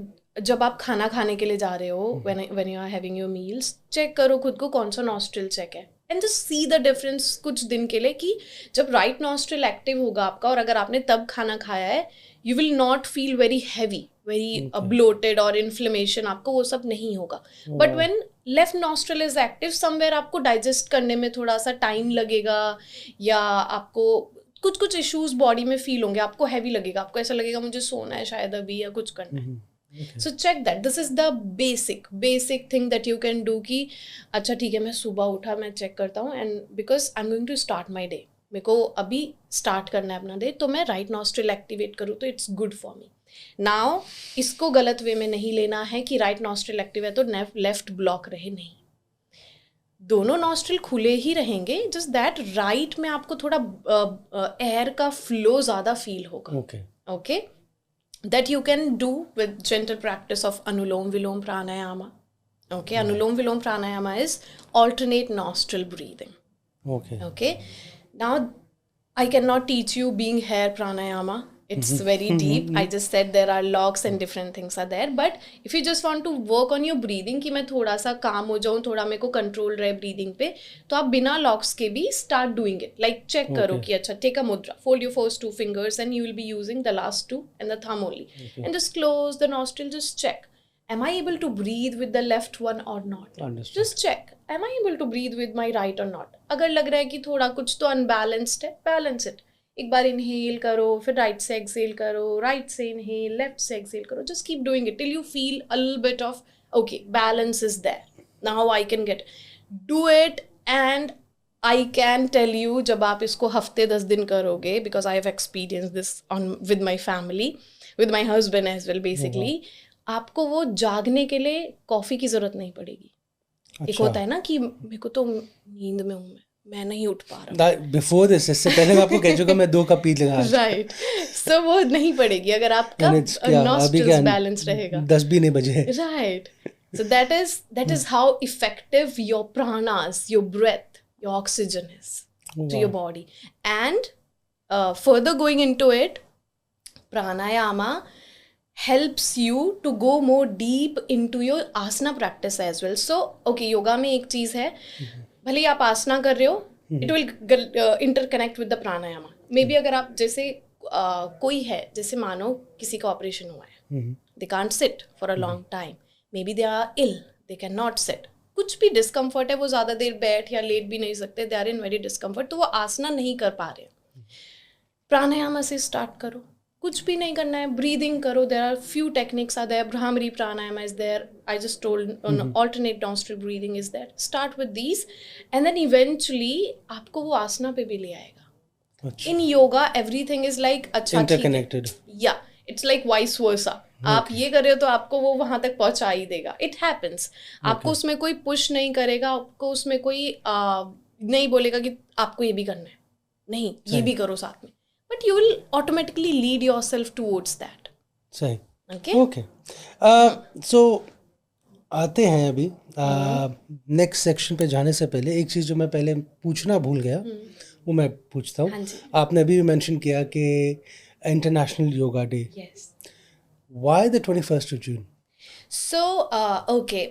B: जब आप खाना खाने के लिए जा रहे हो, when you are having your meals, check करो खुद को कौन सा nostril check है. And just see the difference कुछ दिन के लिए कि जब right nostril active होगा आपका और अगर आपने तब खाना खाया है, you will not feel very heavy, very bloated or inflammation, आपको वो सब नहीं होगा. But when left nostril is active, somewhere आपको digest करने में थोड़ा सा time लगेगा या आपको कुछ issues body में feel होंगे, आपको heavy लगेगा, आपको ऐसा लगेगा मुझे सोना है शायद अभी या कुछ करना है. So check that. This is the basic thing that you can do कि अच्छा ठीक है मैं सुबह उठा मैं check करता हूँ and because I'm going to start my day, मेरे को अभी start करना है अपना day, तो मैं right nostril activate करूँ तो it's good for me. Now इसको गलत वे में नहीं लेना है कि right nostril active है तो left block रहे, नहीं. दोनों नॉस्ट्रिल खुले ही रहेंगे, जस्ट दैट राइट में आपको थोड़ा एयर का फ्लो ज़्यादा फील होगा.
A: Okay.
B: Okay, that you can do with gentle practice of Anulom Vilom Pranayama. Okay, Anulom Vilom Pranayama is alternate nostril breathing.
A: Okay.
B: Okay, now I cannot teach you being hair pranayama. It's very deep. I just said there are locks and different things are there. But if you just want to work on your breathing कि मैं थोड़ा सा काम हो जाऊँ, थोड़ा मेरे को कंट्रोल रहे breathing पे, तो आप बिना locks के भी start doing it. Like check करो कि अच्छा take a mudra, fold your first 2 fingers and you will be using the last 2 and the thumb only. And just close the nostril, just check. Am I able to breathe with the left one or not?
A: Understood.
B: Just check. Am I able to breathe with my right or not? अगर लग रहा है कि थोड़ा कुछ तो unbalanced है, balance it. एक बार inhale करो, फिर right से exhale करो, right से inhale, left से exhale करो. Just keep doing it till you feel a little bit of, okay, balance is there. Now I can get it. Do it and I can tell you जब आप इसको हफ्ते 10 दिन करोगे, because I have experienced this with my family, with my husband as well basically. आपको वो जागने के लिए कॉफी की जरूरत नहीं पड़ेगी. एक होता है ना कि मेरे को तो नींद में हूँ, मैं नहीं उठ पा रहा.
A: बिफोर दिस, इससे पहले मैं आपको कह चुका मैं 2 कप पी लगा.
B: राइट, सो वो नहीं पड़ेगी अगर आपका नॉस्ट्रिल्स बैलेंस रहेगा.
A: 10 भी नहीं बजे.
B: Right, so that is how effective your pranas, your breath, your oxygen is to your body. And further going into it, pranayama helps you to go more deep into your asana practice as well. So okay, yoga में एक चीज़ है, भले ही आप आसना कर रहे हो, it will interconnect with the pranayama. Maybe अगर आप जैसे कोई है, जैसे मानो किसी का ऑपरेशन हुआ है, they can't sit for a long time, maybe they are ill, they cannot sit, कुछ भी डिस्कम्फर्ट है, वो ज़्यादा देर बैठ या लेट भी नहीं सकते, they are in very discomfort, तो वो आसना नहीं कर पा रहे. प्राणायाम से स्टार्ट करो, कुछ भी नहीं करना है, ब्रीदिंग करो. There are few techniques are there, Bhramari pranayama is there, I just told alternate nostril breathing is there. Start with these and then eventually आपको वो आसना पे भी ले आएगा. In yoga everything is like अच्छा
A: इंटरकनेक्टेड.
B: या इट्स लाइक वाइस वर्सा. आप ये कर रहे हो तो आपको वो वहां तक पहुंचा ही देगा. It happens. आपको उसमें कोई पुश नहीं करेगा, आपको उसमें कोई नहीं बोलेगा कि आपको ये भी करना है, नहीं ये भी करो साथ में. But you will automatically lead yourself towards that.
A: सही.
B: Okay.
A: Okay. So आते हैं अभी नेक्स्ट सेक्शन पे जाने से पहले एक चीज़ जो मैं पहले पूछना भूल गया, वो मैं पूछता हूँ. आपने अभी भी मेंशन किया कि international yoga day.
B: Yes.
A: Why the 21st of June?
B: So okay,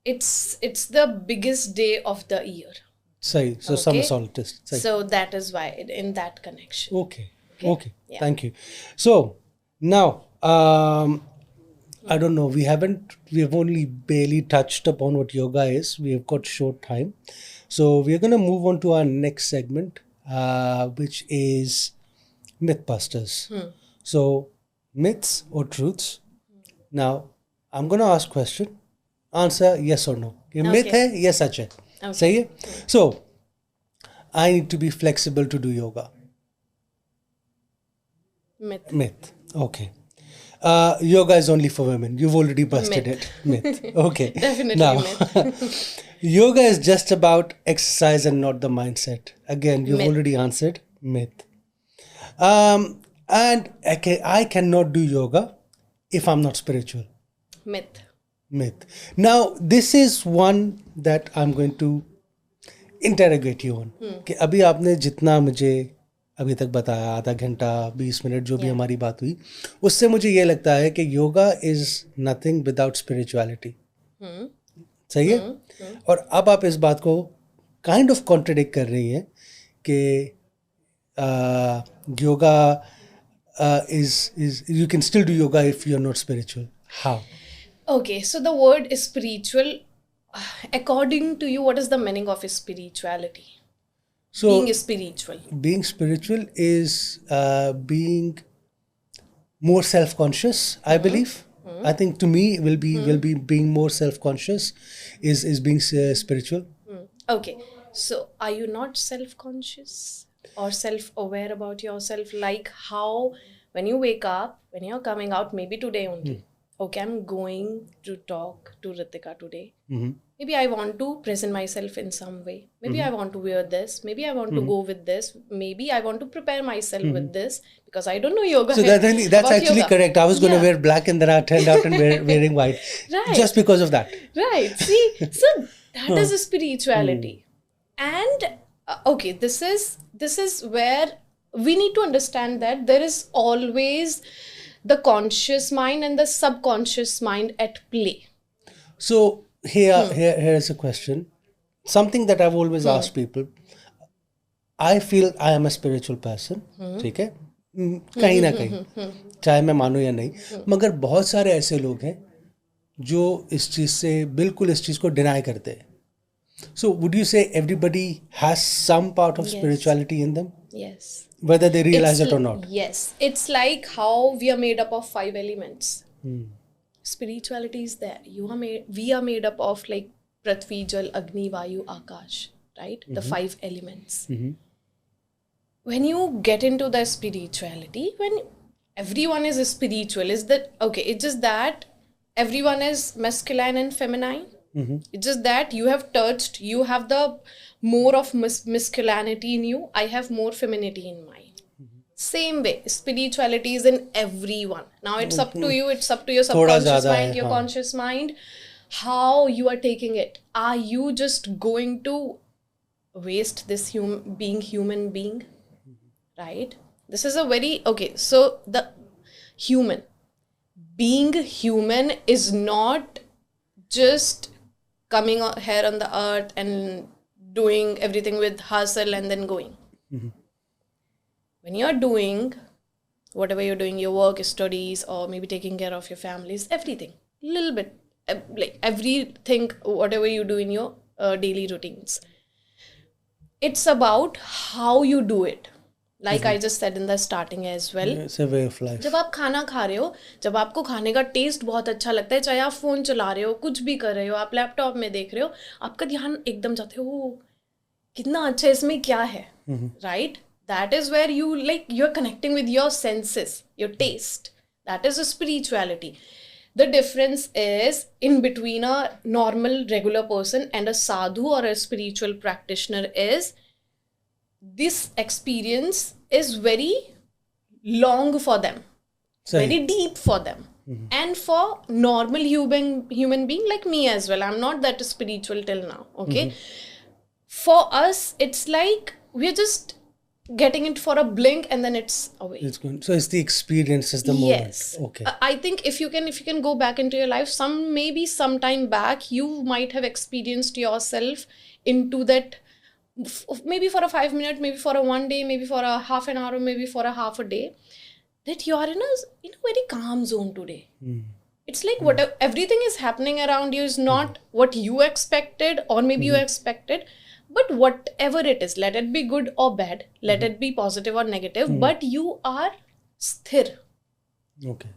B: it's the biggest day of the year.
A: Same. So
B: Okay.
A: summer solstice. Same.
B: So that is why in that connection.
A: Okay.
B: Yeah.
A: Thank you. So now, I don't know. We've only barely touched upon what yoga is. We've got short time, so we're gonna move on to our next segment, which is Mythbusters. So myths or truths. Now I'm gonna ask question. Answer yes or no. ये myth है, ये सच है. सही है. So I need to be flexible to do yoga. Myth. Okay. Yoga is only for women. You've already busted it. Myth. Okay.
B: Definitely
A: now,
B: myth.
A: yoga is just about exercise and not the mindset. Again, you've already answered. Myth. And I cannot do yoga if I'm not spiritual.
B: Myth.
A: Now, this is one that I'm going to interrogate you on. कि अभी आपने जितना मुझे अभी तक बताया, आधा घंटा 20 मिनट जो भी हमारी बात हुई, उससे मुझे ये लगता है कि yoga is nothing without spirituality. सही है. और अब आप इस बात को काइंड ऑफ कॉन्ट्रडिक्ट कर रही हैं कि yoga is you can still do yoga if you're not spiritual. How?
B: Okay, so the word is spiritual. According to you, what is the meaning of spirituality?
A: So
B: Being spiritual.
A: Being spiritual is being more self-conscious, I believe. I think to me will be being more self-conscious is being spiritual.
B: Okay, so are you not self-conscious or self-aware about yourself? Like how when you wake up, when you're coming out, maybe today only, okay, I'm going to talk to Ritika today.
A: Mhm.
B: Maybe I want to present myself in some way. Maybe I want to wear this. Maybe I want to go with this. Maybe I want to prepare myself with this because I don't know yoga.
A: So that's
B: about
A: actually
B: yoga.
A: correct. I was going to
B: Yeah.
A: wear black and then I turned out and wearing white.
B: Right.
A: Just because of that.
B: Right. See, so that is a spirituality. And okay, this is where we need to understand that there is always the conscious mind and the subconscious mind at play.
A: So here is a question. Something that I've always asked people. I feel I am a spiritual person. ठीक है? कहीं ना कहीं, चाहे मैं मानूं या नहीं, मगर बहुत सारे ऐसे लोग हैं जो इस चीज से बिल्कुल इस चीज को डिनाई करते हैं. So would you say everybody has some part of spirituality in them,
B: Yes.
A: whether they realize it or not?
B: Yes. It's like how we are made up of 5 elements. Spirituality is there. We are made up of like Prithvi, Jal, Agni, Vayu, Akash, right? The 5 elements. When you get into the spirituality, when everyone is spiritual, is that okay? It's just that everyone is masculine and feminine. It's just that you have touched, you have the more of masculinity in you. I have more femininity in mine. Same way, spirituality is in everyone. Now it's up to you. It's up to your subconscious mind, your conscious mind, how you are taking it. Are you just going to waste this human being? Right? This is a very okay. So the being human is not just coming here on the earth and doing everything with hustle and then going. When you're doing whatever you're doing, your work, your studies, or maybe taking care of your families, everything, little bit, like everything, whatever you do in your daily routines, it's about how you do it. Like I just said in the starting as well.
A: It's a way of life.
B: जब आप खाना खा रहे हो, जब आपको खाने का टेस्ट बहुत अच्छा लगता है, चाहे आप फोन चला रहे हो, कुछ भी कर रहे हो, आप लैपटॉप में देख रहे हो, आपका ध्यान एकदम जाते हो, कितना अच्छा इसमें क्या है, right? That is where you're connecting with your senses, your taste. That is a spirituality. The difference is in between a normal regular person and a sadhu or a spiritual practitioner is this experience is very long for them, very deep for them. And for normal human being like me as well, I'm not that spiritual till now, okay? For us, it's like we're just getting it for a blink and then it's away.
A: It's good. So it's the experience, is the moment.
B: Yes.
A: Okay.
B: I think if you can go back into your life, maybe some time back, you might have experienced yourself into that, maybe for a 5 minute, maybe for a 1 day, maybe for a half an hour, or maybe for a half a day, that you are in a very calm zone today. It's like whatever everything is happening around you is not what you expected, or maybe you expected, but whatever it is, let it be good or bad, let it be positive or negative, but you are sthir.
A: Okay.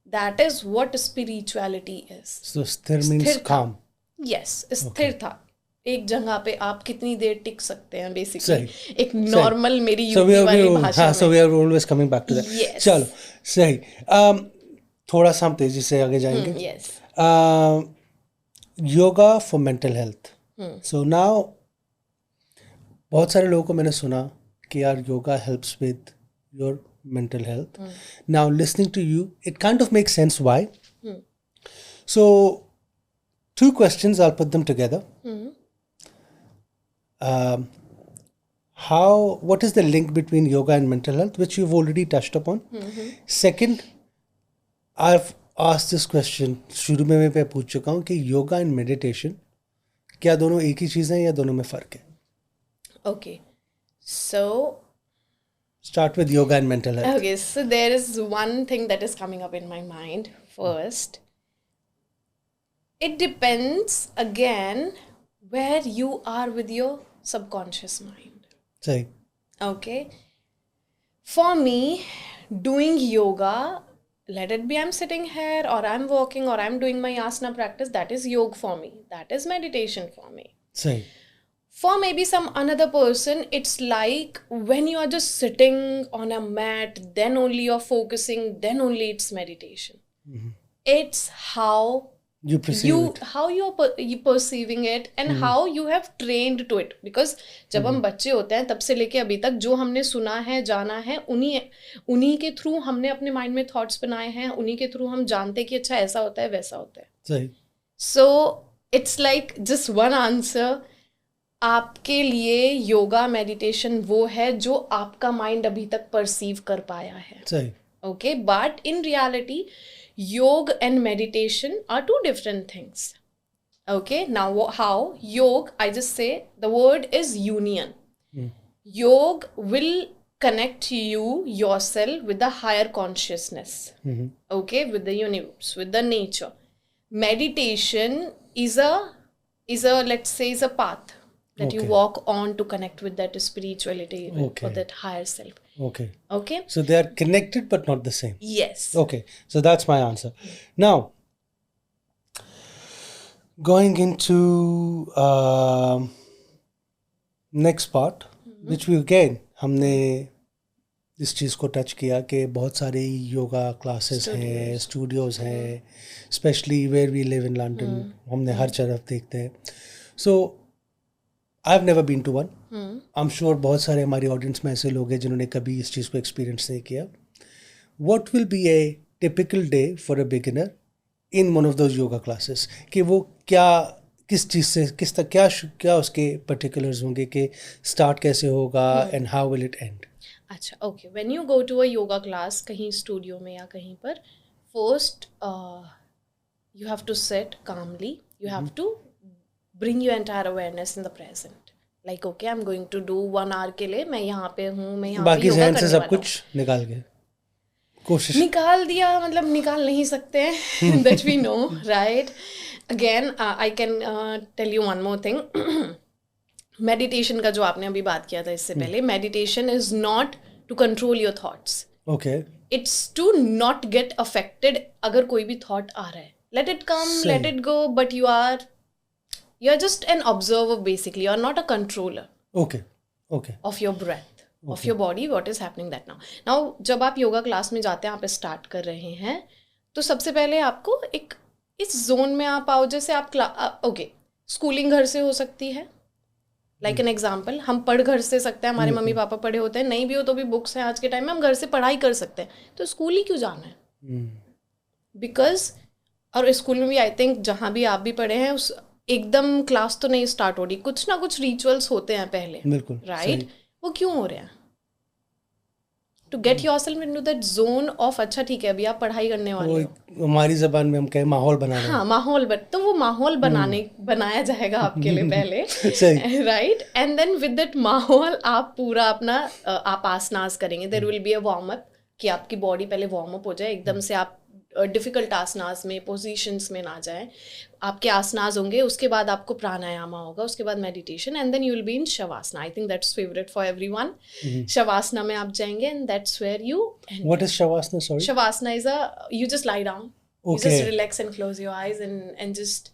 B: That is what spirituality is.
A: So sthir means calm.
B: Yes, स्थिर था. एक जगह पे आप कितनी देर टिक सकते हैं basically एक नॉर्मल मेरी यूपी वाली भाषा में.
A: So we are always coming back to that.
B: Yes.
A: चलो सही. थोड़ा सा हम तेजी से आगे जाएंगे.
B: Yes.
A: Yoga for mental health. So now बहुत सारे लोगों को मैंने सुना कि यार yoga helps with your mental health. Now listening to you, it kind of makes sense why. So 2 questions, I'll put them together. What is the link between yoga and mental health, which you've already touched upon? Second, I've asked this question, शुरू में मैं पूछ चुका हूँ कि yoga and meditation क्या दोनों एक ही चीज़ हैं या दोनों में फ़र्क है?
B: Okay, so
A: Start with yoga and mental health.
B: Okay, so there is one thing that is coming up in my mind first. It depends again where you are with your subconscious mind.
A: सही.
B: Okay. For me, doing yoga, let it be I'm sitting here or I'm walking or I'm doing my asana practice, that is yoga for me. That is meditation for me.
A: सही.
B: For maybe some another person, it's like when you are just sitting on a mat, then only you're focusing, then only it's meditation. It's how
A: you perceive it.
B: how you perceiving it and how you have trained to it. Because जब हम बच्चे होते हैं तब से लेके अभी तक जो हमने सुना है जाना है उन्हीं के थ्रू हमने अपने माइंड में थॉट्स बनाए हैं, उन्हीं के थ्रू हम जानते हैं कि अच्छा ऐसा होता है वैसा होता है.
A: सही.
B: So it's like just one answer. आपके लिए योगा मेडिटेशन वो है जो आपका माइंड अभी तक परसीव कर पाया है.
A: सही.
B: Okay, but in reality, yoga and meditation are two different things. Okay, now how? Yoga, I just say the word is union. Yoga will connect you yourself with the higher consciousness. Okay, with the universe, with the nature. Meditation is a let's say is a path that you walk on to connect with that spirituality or that higher self.
A: Okay.
B: Okay.
A: So they are connected but not the same.
B: Yes.
A: Okay. So that's my answer. Now, going into next part, which we again हमने इस चीज़ को touch किया कि बहुत सारे yoga classes हैं, studios हैं, specially where we live in London, हमने हर तरफ देखते हैं. So I have never been to one. I am sure बहुत सारे हमारी ऑडियंस में ऐसे लोग हैं जिन्होंने कभी इस चीज़ को एक्सपीरियंस नहीं किया. What will be A typical day for a beginner in one of those yoga classes? कि वो क्या किस चीज़ से किस तक क्या उसके पर्टिकुलर्स होंगे कि स्टार्ट कैसे होगा and how will it end?
B: अच्छा, okay. When you go to a yoga class कहीं स्टूडियो में या कहीं पर, first you have to sit calmly, you have to bring your entire awareness in the present. Like okay, I'm going to do 1 hour के लिए मैं यहाँ पे हूँ, मैं यहाँ पे
A: बाकी
B: योगा
A: जहन
B: करने
A: से सब
B: वाला
A: कुछ निकाल के कोशिश
B: निकाल दिया, मतलब निकाल नहीं सकते हैं. That we know, right? Again, I can tell you one more thing. Meditation का जो आपने अभी बात किया था इससे पहले, meditation is not to control your thoughts.
A: Okay.
B: It's to not get affected. अगर कोई भी थॉट आ रहा है, let it come, let it go, but you're just an observer basically. You're not a controller.
A: Okay.
B: Of your breath, of your body, what is happening that now जब आप yoga class में जाते हैं, आप स्टार्ट कर रहे हैं, तो सबसे पहले आपको एक इस जोन में आप आओ. जैसे आप ओके, स्कूलिंग घर से हो सकती है. लाइक एन एग्जाम्पल, हम पढ़ घर से सकते हैं, हमारे मम्मी पापा पढ़े होते हैं, नहीं भी हो तो भी बुक्स हैं आज के टाइम में, हम घर से पढ़ाई कर सकते हैं. तो स्कूल ही क्यों जाना है? बिकॉज और स्कूल में भी आई थिंक जहाँ भी आप भी पढ़े हैं, उस एकदम क्लास तो नहीं स्टार्ट हो रही, कुछ ना कुछ रिचुअल्स होते हैं पहले.
A: बिल्कुल.
B: राइट. वो क्यों हो रहे हैं? To get yourself into that zone of अच्छा ठीक है अभी आप पढ़ाई करने वाले हो.
A: हमारी जबान में हम कहें माहौल बनाना.
B: हाँ, माहौल तो वो माहौल बनाया जाएगा आपके लिए पहले. Right. And then with that माहौल आप पूरा अपना आप आसनास करेंगे. There will be a warm up कि आपकी बॉडी पहले वार्म अप हो जाए, एकदम से आप डिफिकल्ट आसनास में, पोजीशंस में ना जाएं. आपके आसनास होंगे, उसके बाद आपको प्राणायामा होगा, उसके बाद meditation, and then you will be in shavasana. I think that's favourite for everyone. Shavasana में आप जाएंगे and that's where you.
A: What is shavasana? Sorry.
B: Shavasana is a you just lie down. You just relax and close your eyes and just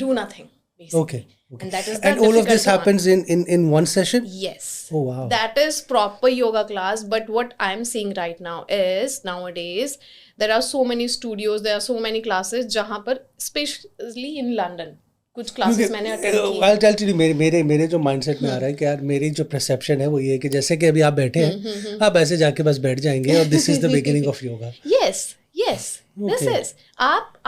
B: do nothing basically.
A: Okay.
B: And that is the
A: and all of this happens in one session?
B: Yes.
A: Oh wow.
B: That is proper yoga class. But what I'm seeing right now is nowadays there are so many studios, there are so many classes जहाँ पर especially in London कुछ classes मैंने attend की.
A: I'll tell you मेरे जो mindset में आ रहा है कि यार मेरी जो perception है वो ये है कि जैसे कि अभी आप बैठे हैं, आप ऐसे जाके बस बैठ जाएंगे और this is the beginning of yoga.
B: Yes. This is आप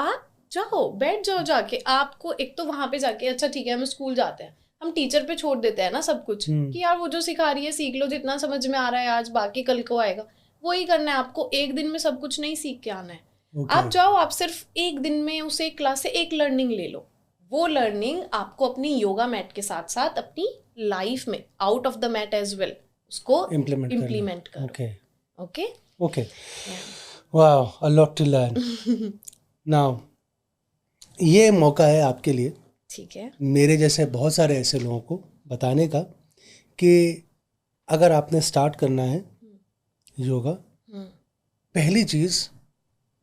B: जाओ, बैठ जाओ जाके. आपको एक तो वहां पे जाके अच्छा ठीक है हम स्कूल जाते हैं, हम टीचर पे छोड़ देते हैं ना सब कुछ कि यार वो जो सिखा रही है सीख लो, जितना समझ में आ रहा है आज, बाकी कल को आएगा. वही करना है आपको. एक दिन में सब कुछ नहीं सीख के आना है. आप जाओ, आप सिर्फ एक दिन में उस एक क्लास से एक लर्निंग ले लो. वो लर्निंग आपको अपनी योगा मैट के साथ साथ अपनी लाइफ में out of the mat as well उसको इम्प्लीमेंट करो.
A: Okay. Wow, a lot to learn. Now ये मौका है आपके लिए,
B: ठीक है,
A: मेरे जैसे बहुत सारे ऐसे लोगों को बताने का कि अगर आपने स्टार्ट करना है योगा, पहली चीज़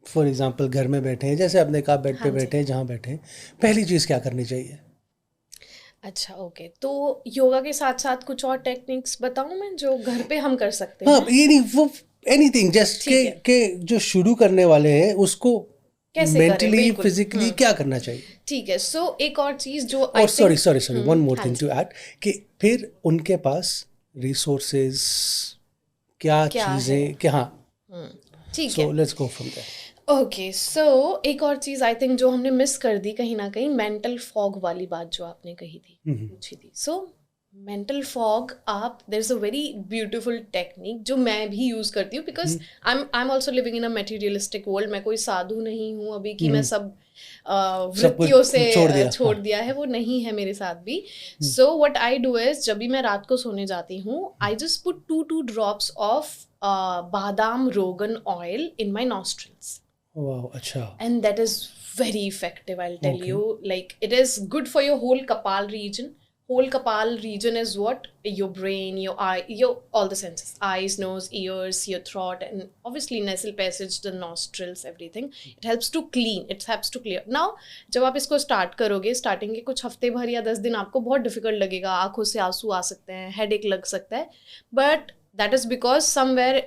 A: फॉर एग्जांपल घर में बैठे हैं, जैसे आपने कहा बेड पे बैठे हैं, जहाँ बैठे हैं, पहली चीज़ क्या करनी चाहिए?
B: अच्छा ओके. तो योगा के साथ साथ कुछ और टेक्निक्स बताऊं मैं जो घर पे हम कर सकते हैं?
A: हाँ, ये नहीं वो एनीथिंग जस्ट के जो शुरू करने वाले हैं उसको
B: कैसे करें,
A: मेंटली
B: बिल्कुल।
A: फिजिकली क्या करना चाहिए?
B: ठीक है, सो एक और चीज जो
A: और सॉरी वन मोर
B: हाँ
A: थिंग
B: जी,
A: टू ऐड कि फिर उनके पास रिसोर्सेज क्या
B: क्या है,
A: चीजें क्या, हाँ,
B: ठीक
A: सो
B: है।
A: Let's go from there.
B: Okay, so एक और चीज आई थिंक जो हमने मिस कर दी कहीं ना कहीं, मेंटल फॉग वाली बात जो आपने कही थी, पूछी थी। सो मेंटल फॉग, आप there is a very beautiful technique जो मैं भी यूज करती हूँ, because I am also living in a materialistic world. मैं कोई साधु नहीं हूँ अभी कि मैं सब
A: सब
B: वृत्तियों
A: कुछ
B: से
A: छोड़ दिया,
B: छोड़
A: हाँ।
B: दिया है, वो नहीं है मेरे साथ भी। So what I do is, जब भी मैं रात को सोने जाती हूँ, I just put 2 drops of बादाम रोगन ऑयल इन माई नॉस्ट्रिल्स,
A: वाह, अच्छा।
B: and that is very effective, I'll tell
A: Okay.
B: you. Like, it is good for your whole kapal region. Whole kapal region is what? Your brain, your eye, your all the senses: eyes, nose, ears, your throat, and obviously nasal passage, the nostrils, everything. It helps to clean, it helps to clear. Now जब आप इसको start करोगे, starting के कुछ हफ्ते भर या 10 दिन आपको बहुत डिफिकल्ट लगेगा, आंखों से आंसू आ सकते हैं, हेडेक लग सकता है, but that is because somewhere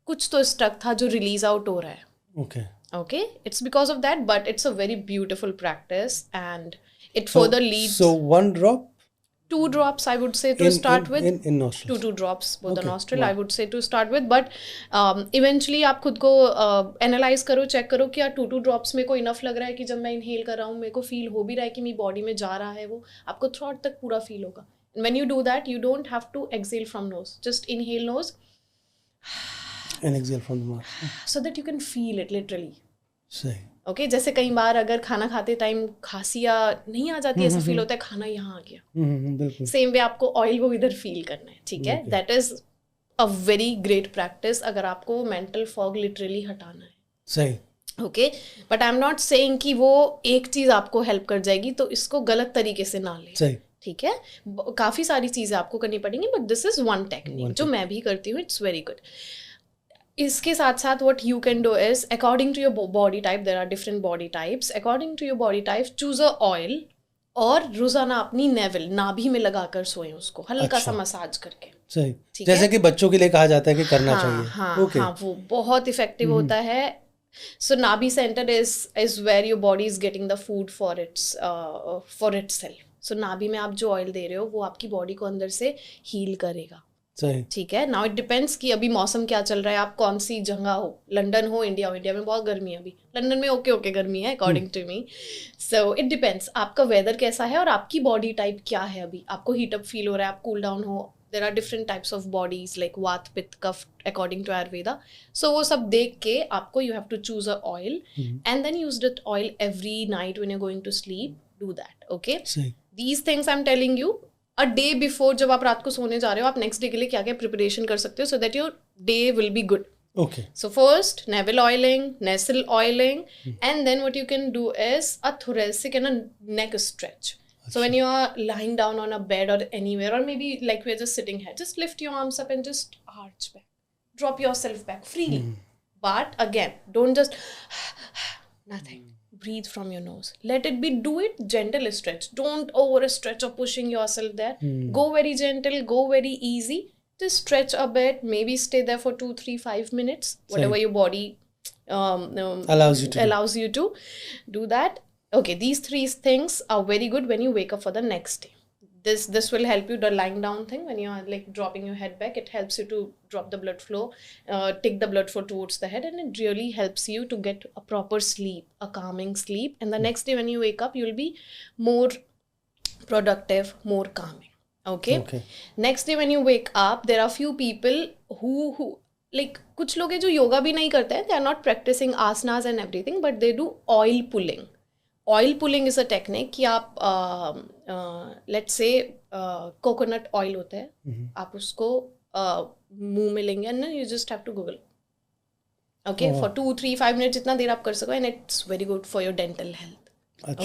B: कुछ तो स्टक था जो रिलीज आउट हो रहा है.
A: Okay.
B: Okay, it's because of that, but it's a very beautiful practice, and it
A: So,
B: further leads.
A: so one drop
B: 2 drops, I would say, to start with.
A: in nostrils.
B: 2 drops for the
A: Okay,
B: nostril,
A: wow.
B: I would say, to start with. But eventually आप खुद को analyse करो, check करो कि यार 2 drops मेरे को enough लग रहा है कि जब मैं इनहेल कर रहा हूँ मेरे को फील हो भी रहा है कि मेरी बॉडी में जा रहा है, वो आपको थ्रॉट तक पूरा फील होगा. When you do that, you don't have to exhale from nose. Just inhale nose
A: And exhale from the mouth.
B: so that you can feel it literally.
A: सही.
B: ओके, जैसे कई बार अगर खाना खाते टाइम खांसी या नहीं आ जाती है, ऐसा फील होता है खाना यहाँ आ गया,
A: बिल्कुल.
B: सेम वे आपको ऑयल वो इधर फील करना है. ठीक है, that is a very great practice अगर आपको मेंटल फॉग लिटरली हटाना है.
A: सही.
B: Okay, but I am not saying कि वो एक चीज आपको हेल्प कर जाएगी, तो इसको गलत तरीके से ना ले.
A: सही.
B: ठीक है, काफी सारी चीजें आपको करनी पड़ेंगी, but this is one technique जो मैं भी करती हूँ. It's very good. इसके साथ साथ what you can do is, according to your body type, there are different body types, according to your body type choose a oil, और रोजाना अपनी नेवल, नाभि में लगाकर सोएं, उसको हल्का सा मसाज करके.
A: सही.
B: ठीक
A: जैसे
B: है?
A: कि बच्चों के लिए कहा जाता है कि करना
B: हाँ,
A: चाहिए.
B: हाँ,
A: Okay.
B: हाँ, वो बहुत इफेक्टिव होता है. So nabhi centre is where your body is getting the food for itself. So nabhi में आप जो ऑयल दे रहे हो वो आपकी बॉडी को अंदर से हील करेगा.
A: सही.
B: ठीक है, नाउ इट डिपेंड्स कि अभी मौसम क्या चल रहा है, आप कौन सी जगह हो, लंदन हो, इंडिया हो. इंडिया में बहुत गर्मी है अभी, लंदन में ओके गर्मी है according to me. So it depends आपका वेदर कैसा है और आपकी बॉडी टाइप क्या है. अभी आपको हीट अप फील हो रहा है, आप कूल डाउन हो. There are different types of bodies like vata, pitta, kapha according to Ayurveda. सो वो सब देख के आपको you have to choose a oil and then use that oil every night when you are going to sleep. Do that. Okay, these things I am telling you a day before. जब आप रात को सोने जा रहे हो, आप next day के लिए क्या क्या प्रिपरेशन कर सकते हो so that your day will be good.
A: Okay.
B: So first, navel oiling, nasal oiling, and then what you can do is a thoracic and a neck stretch. So when you are lying down on a bed or anywhere, or maybe like we're just sitting here, just lift your arms up and just arch back. Drop yourself back freely. But again, don't just nothing. Breathe from your nose. Let it be, do it gentle stretch. Don't over stretch or pushing yourself there. Go very gentle, go very easy. Just stretch a bit, maybe stay there for 2, 3, 5 minutes, whatever your body allows you to do that. Okay, these 3 things are very good when you wake up for the next day. This will help you. The lying down thing, when you are like dropping your head back, it helps you to drop the blood flow, take the blood flow towards the head, and it really helps you to get a proper sleep, a calming sleep. And the next day when you wake up, you'll be more productive, more calming. Okay. Next day when you wake up, there are few people who like, कुछ लोग हैं जो योगा भी नहीं करते हैं. They are not practicing asanas and everything, but they do oil pulling. Oil pulling is a technique कि आप let's say coconut oil होता है, आप उसको मुंह में लेंगे and you just have to Google. Okay, for 2, 3, 5 minutes जितना देर आप कर सको, and it's very good for your dental health.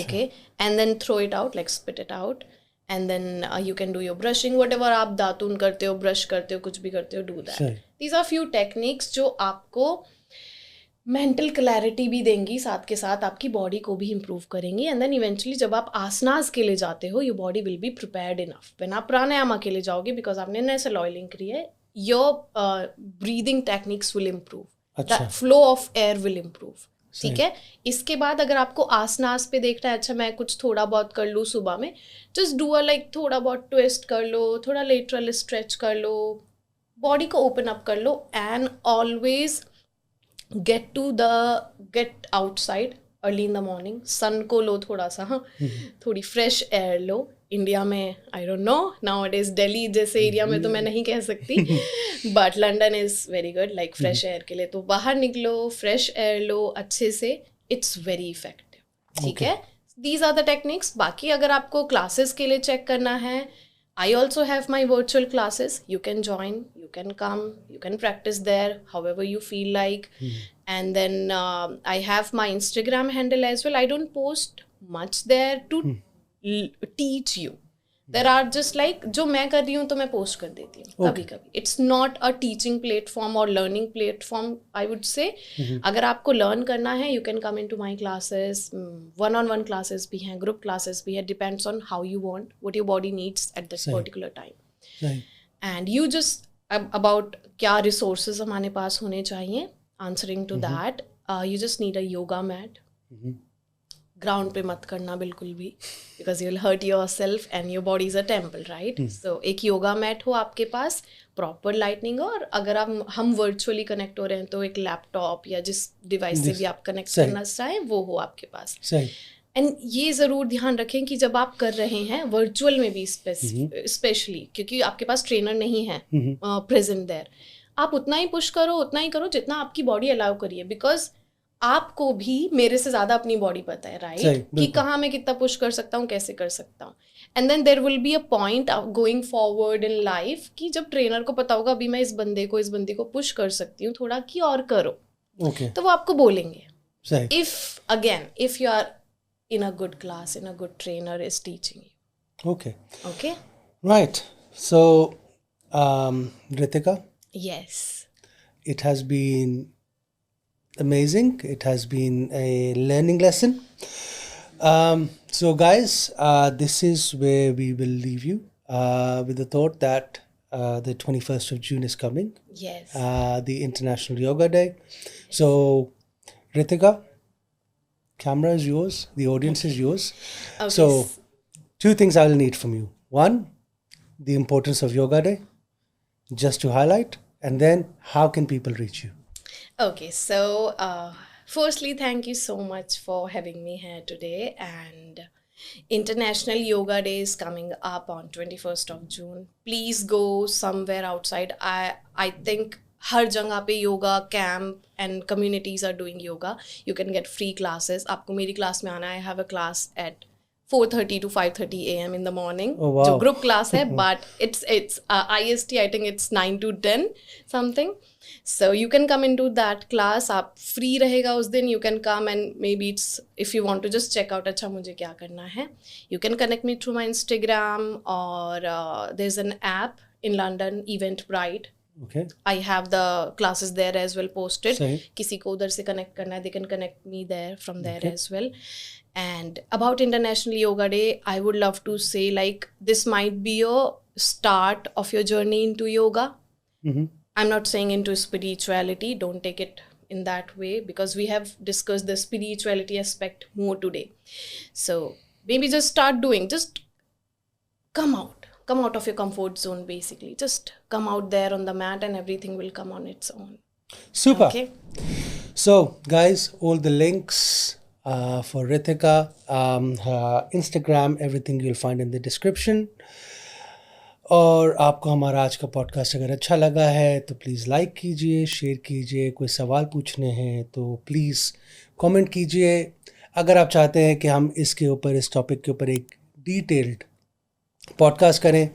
B: Okay, and then throw it out, like spit it out. And then you can do your brushing, whatever आप दातुन करते हो, brush करते हो, कुछ भी करते हो, do that. These are few techniques जो आपको मेंटल क्लैरिटी भी देंगी, साथ के साथ आपकी बॉडी को भी इम्प्रूव करेंगी. एंड देन इवेंचुअली जब आप आसनास के लिए जाते हो, your body will be prepared enough. When आप प्राणायामा के लिए जाओगे, बिकॉज आपने नेसल ऑयलिंग करी है, your breathing techniques will improve, that flow of air will improve. ठीक है. इसके बाद अगर आपको आसनास पे देखना है, अच्छा मैं कुछ थोड़ा बहुत कर लूँ सुबह में, जस्ट डू अ लाइक थोड़ा बहुत ट्विस्ट कर लो, थोड़ा लेटरल स्ट्रेच कर लो, बॉडी को ओपन अप कर लो, and always get outside early in the morning. Sun को लो थोड़ा सा, हाँ, थोड़ी फ्रेश एयर लो. इंडिया में I don't know now it is, Delhi जैसे एरिया में तो मैं नहीं कह सकती, but London is very good like fresh air के लिए. तो बाहर निकलो, फ्रेश एयर लो अच्छे से, इट्स वेरी इफेक्टिव. ठीक है, दीज आर द टेक्निक्स. बाकी अगर आपको क्लासेस के लिए चेक करना है, I also have my virtual classes. You can join, you can come, you can practice there however you feel like. And then I have my Instagram handle as well. I don't post much there to teach you. There are just like जो मैं कर रही हूँ तो मैं post कर देती हूँ कभी कभी. It's not a teaching platform or learning platform, I would say. अगर आपको learn करना है, you can come into my classes. One-on-one classes भी हैं, group classes भी हैं. Depends on how you want, what your body needs at this particular time. And you just about क्या resources हमारे पास होने चाहिए. Answering to that, you just need a yoga mat. Ground पे मत करना बिल्कुल भी, because you will hurt yourself and your body is a temple, right. So एक योगा मैट हो आपके पास, प्रॉपर लाइटनिंग हो, और अगर हम वर्चुअली कनेक्ट हो रहे हैं तो एक लैपटॉप या जिस डिवाइस से भी आप कनेक्ट करना चाहें वो हो आपके पास. एंड ये ज़रूर ध्यान रखें कि जब आप कर रहे हैं वर्चुअल में भी स्पेशली, क्योंकि आपके पास ट्रेनर नहीं है प्रेजेंट देयर, आप उतना ही पुश करो, उतना ही करो जितना आपकी बॉडी अलाउ करिए. बिकॉज आपको भी मेरे से ज़्यादा अपनी बॉडी पता है, राइट, कि कहाँ मैं कितना पुश कर सकता हूँ, कैसे कर सकता हूँ. And then there will be a point going forward in life कि जब ट्रेनर को पता होगा अभी मैं इस बंदे को पुश कर सकती हूँ थोड़ा, कि और करो. तो वो आपको बोलेंगे. If you are in a good class, in a good trainer is teaching you. Okay
A: right. So Ritika,
B: yes,
A: it has been amazing. It has been a learning lesson. So guys, this is where we will leave you with the thought that the 21st of June is coming.
B: Yes.
A: The International Yoga Day. So Ritika, camera is yours. The audience is yours.
B: Okay.
A: So 2 things I will need from you. 1, the importance of Yoga Day, just to highlight, and then how can people reach you?
B: Okay, so firstly, thank you so much for having me here today. And International Yoga Day is coming up on 21st of June. Please go somewhere outside. I think हर जगह पे yoga camp and communities are doing yoga. You can get free classes. आपको मेरी class में आना है. I have a class at 4:30 to 5:30 a.m. in the morning.
A: Oh, wow.
B: जो group class है, but it's IST, I think it's 9 to 10 something. So you can come into that class. आप free रहेगा उस दिन. You can come and maybe it's if you want to just check out अच्छा मुझे क्या करना है. You can connect me through my Instagram, or there's an app in London, Eventbrite.
A: Okay.
B: I have the classes there as well posted.
A: सही.
B: किसी को उधर से connect करना है, they can connect me there from there as well. And about International Yoga Day, I would love to say like this might be your start of your journey into yoga. I'm not saying into spirituality. Don't take it in that way, because we have discussed the spirituality aspect more today. So maybe just start doing. Just come out of your comfort zone. Basically, just come out there on the mat, and everything will come on its own.
A: Super.
B: Okay.
A: So guys, all the links for Ritika, her Instagram, everything you'll find in the description. और आपको हमारा आज का podcast अगर अच्छा लगा है तो प्लीज़ लाइक कीजिए, शेयर कीजिए. कोई सवाल पूछने हैं तो प्लीज़ कमेंट कीजिए. अगर आप चाहते हैं कि हम इस टॉपिक के ऊपर एक डिटेल्ड पॉडकास्ट करें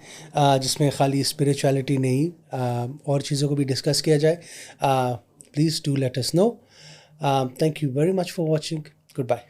A: जिसमें खाली स्पिरिचुअलिटी नहीं और चीज़ों को भी डिस्कस किया जाए, please do let us know. Thank you very much for watching. Goodbye.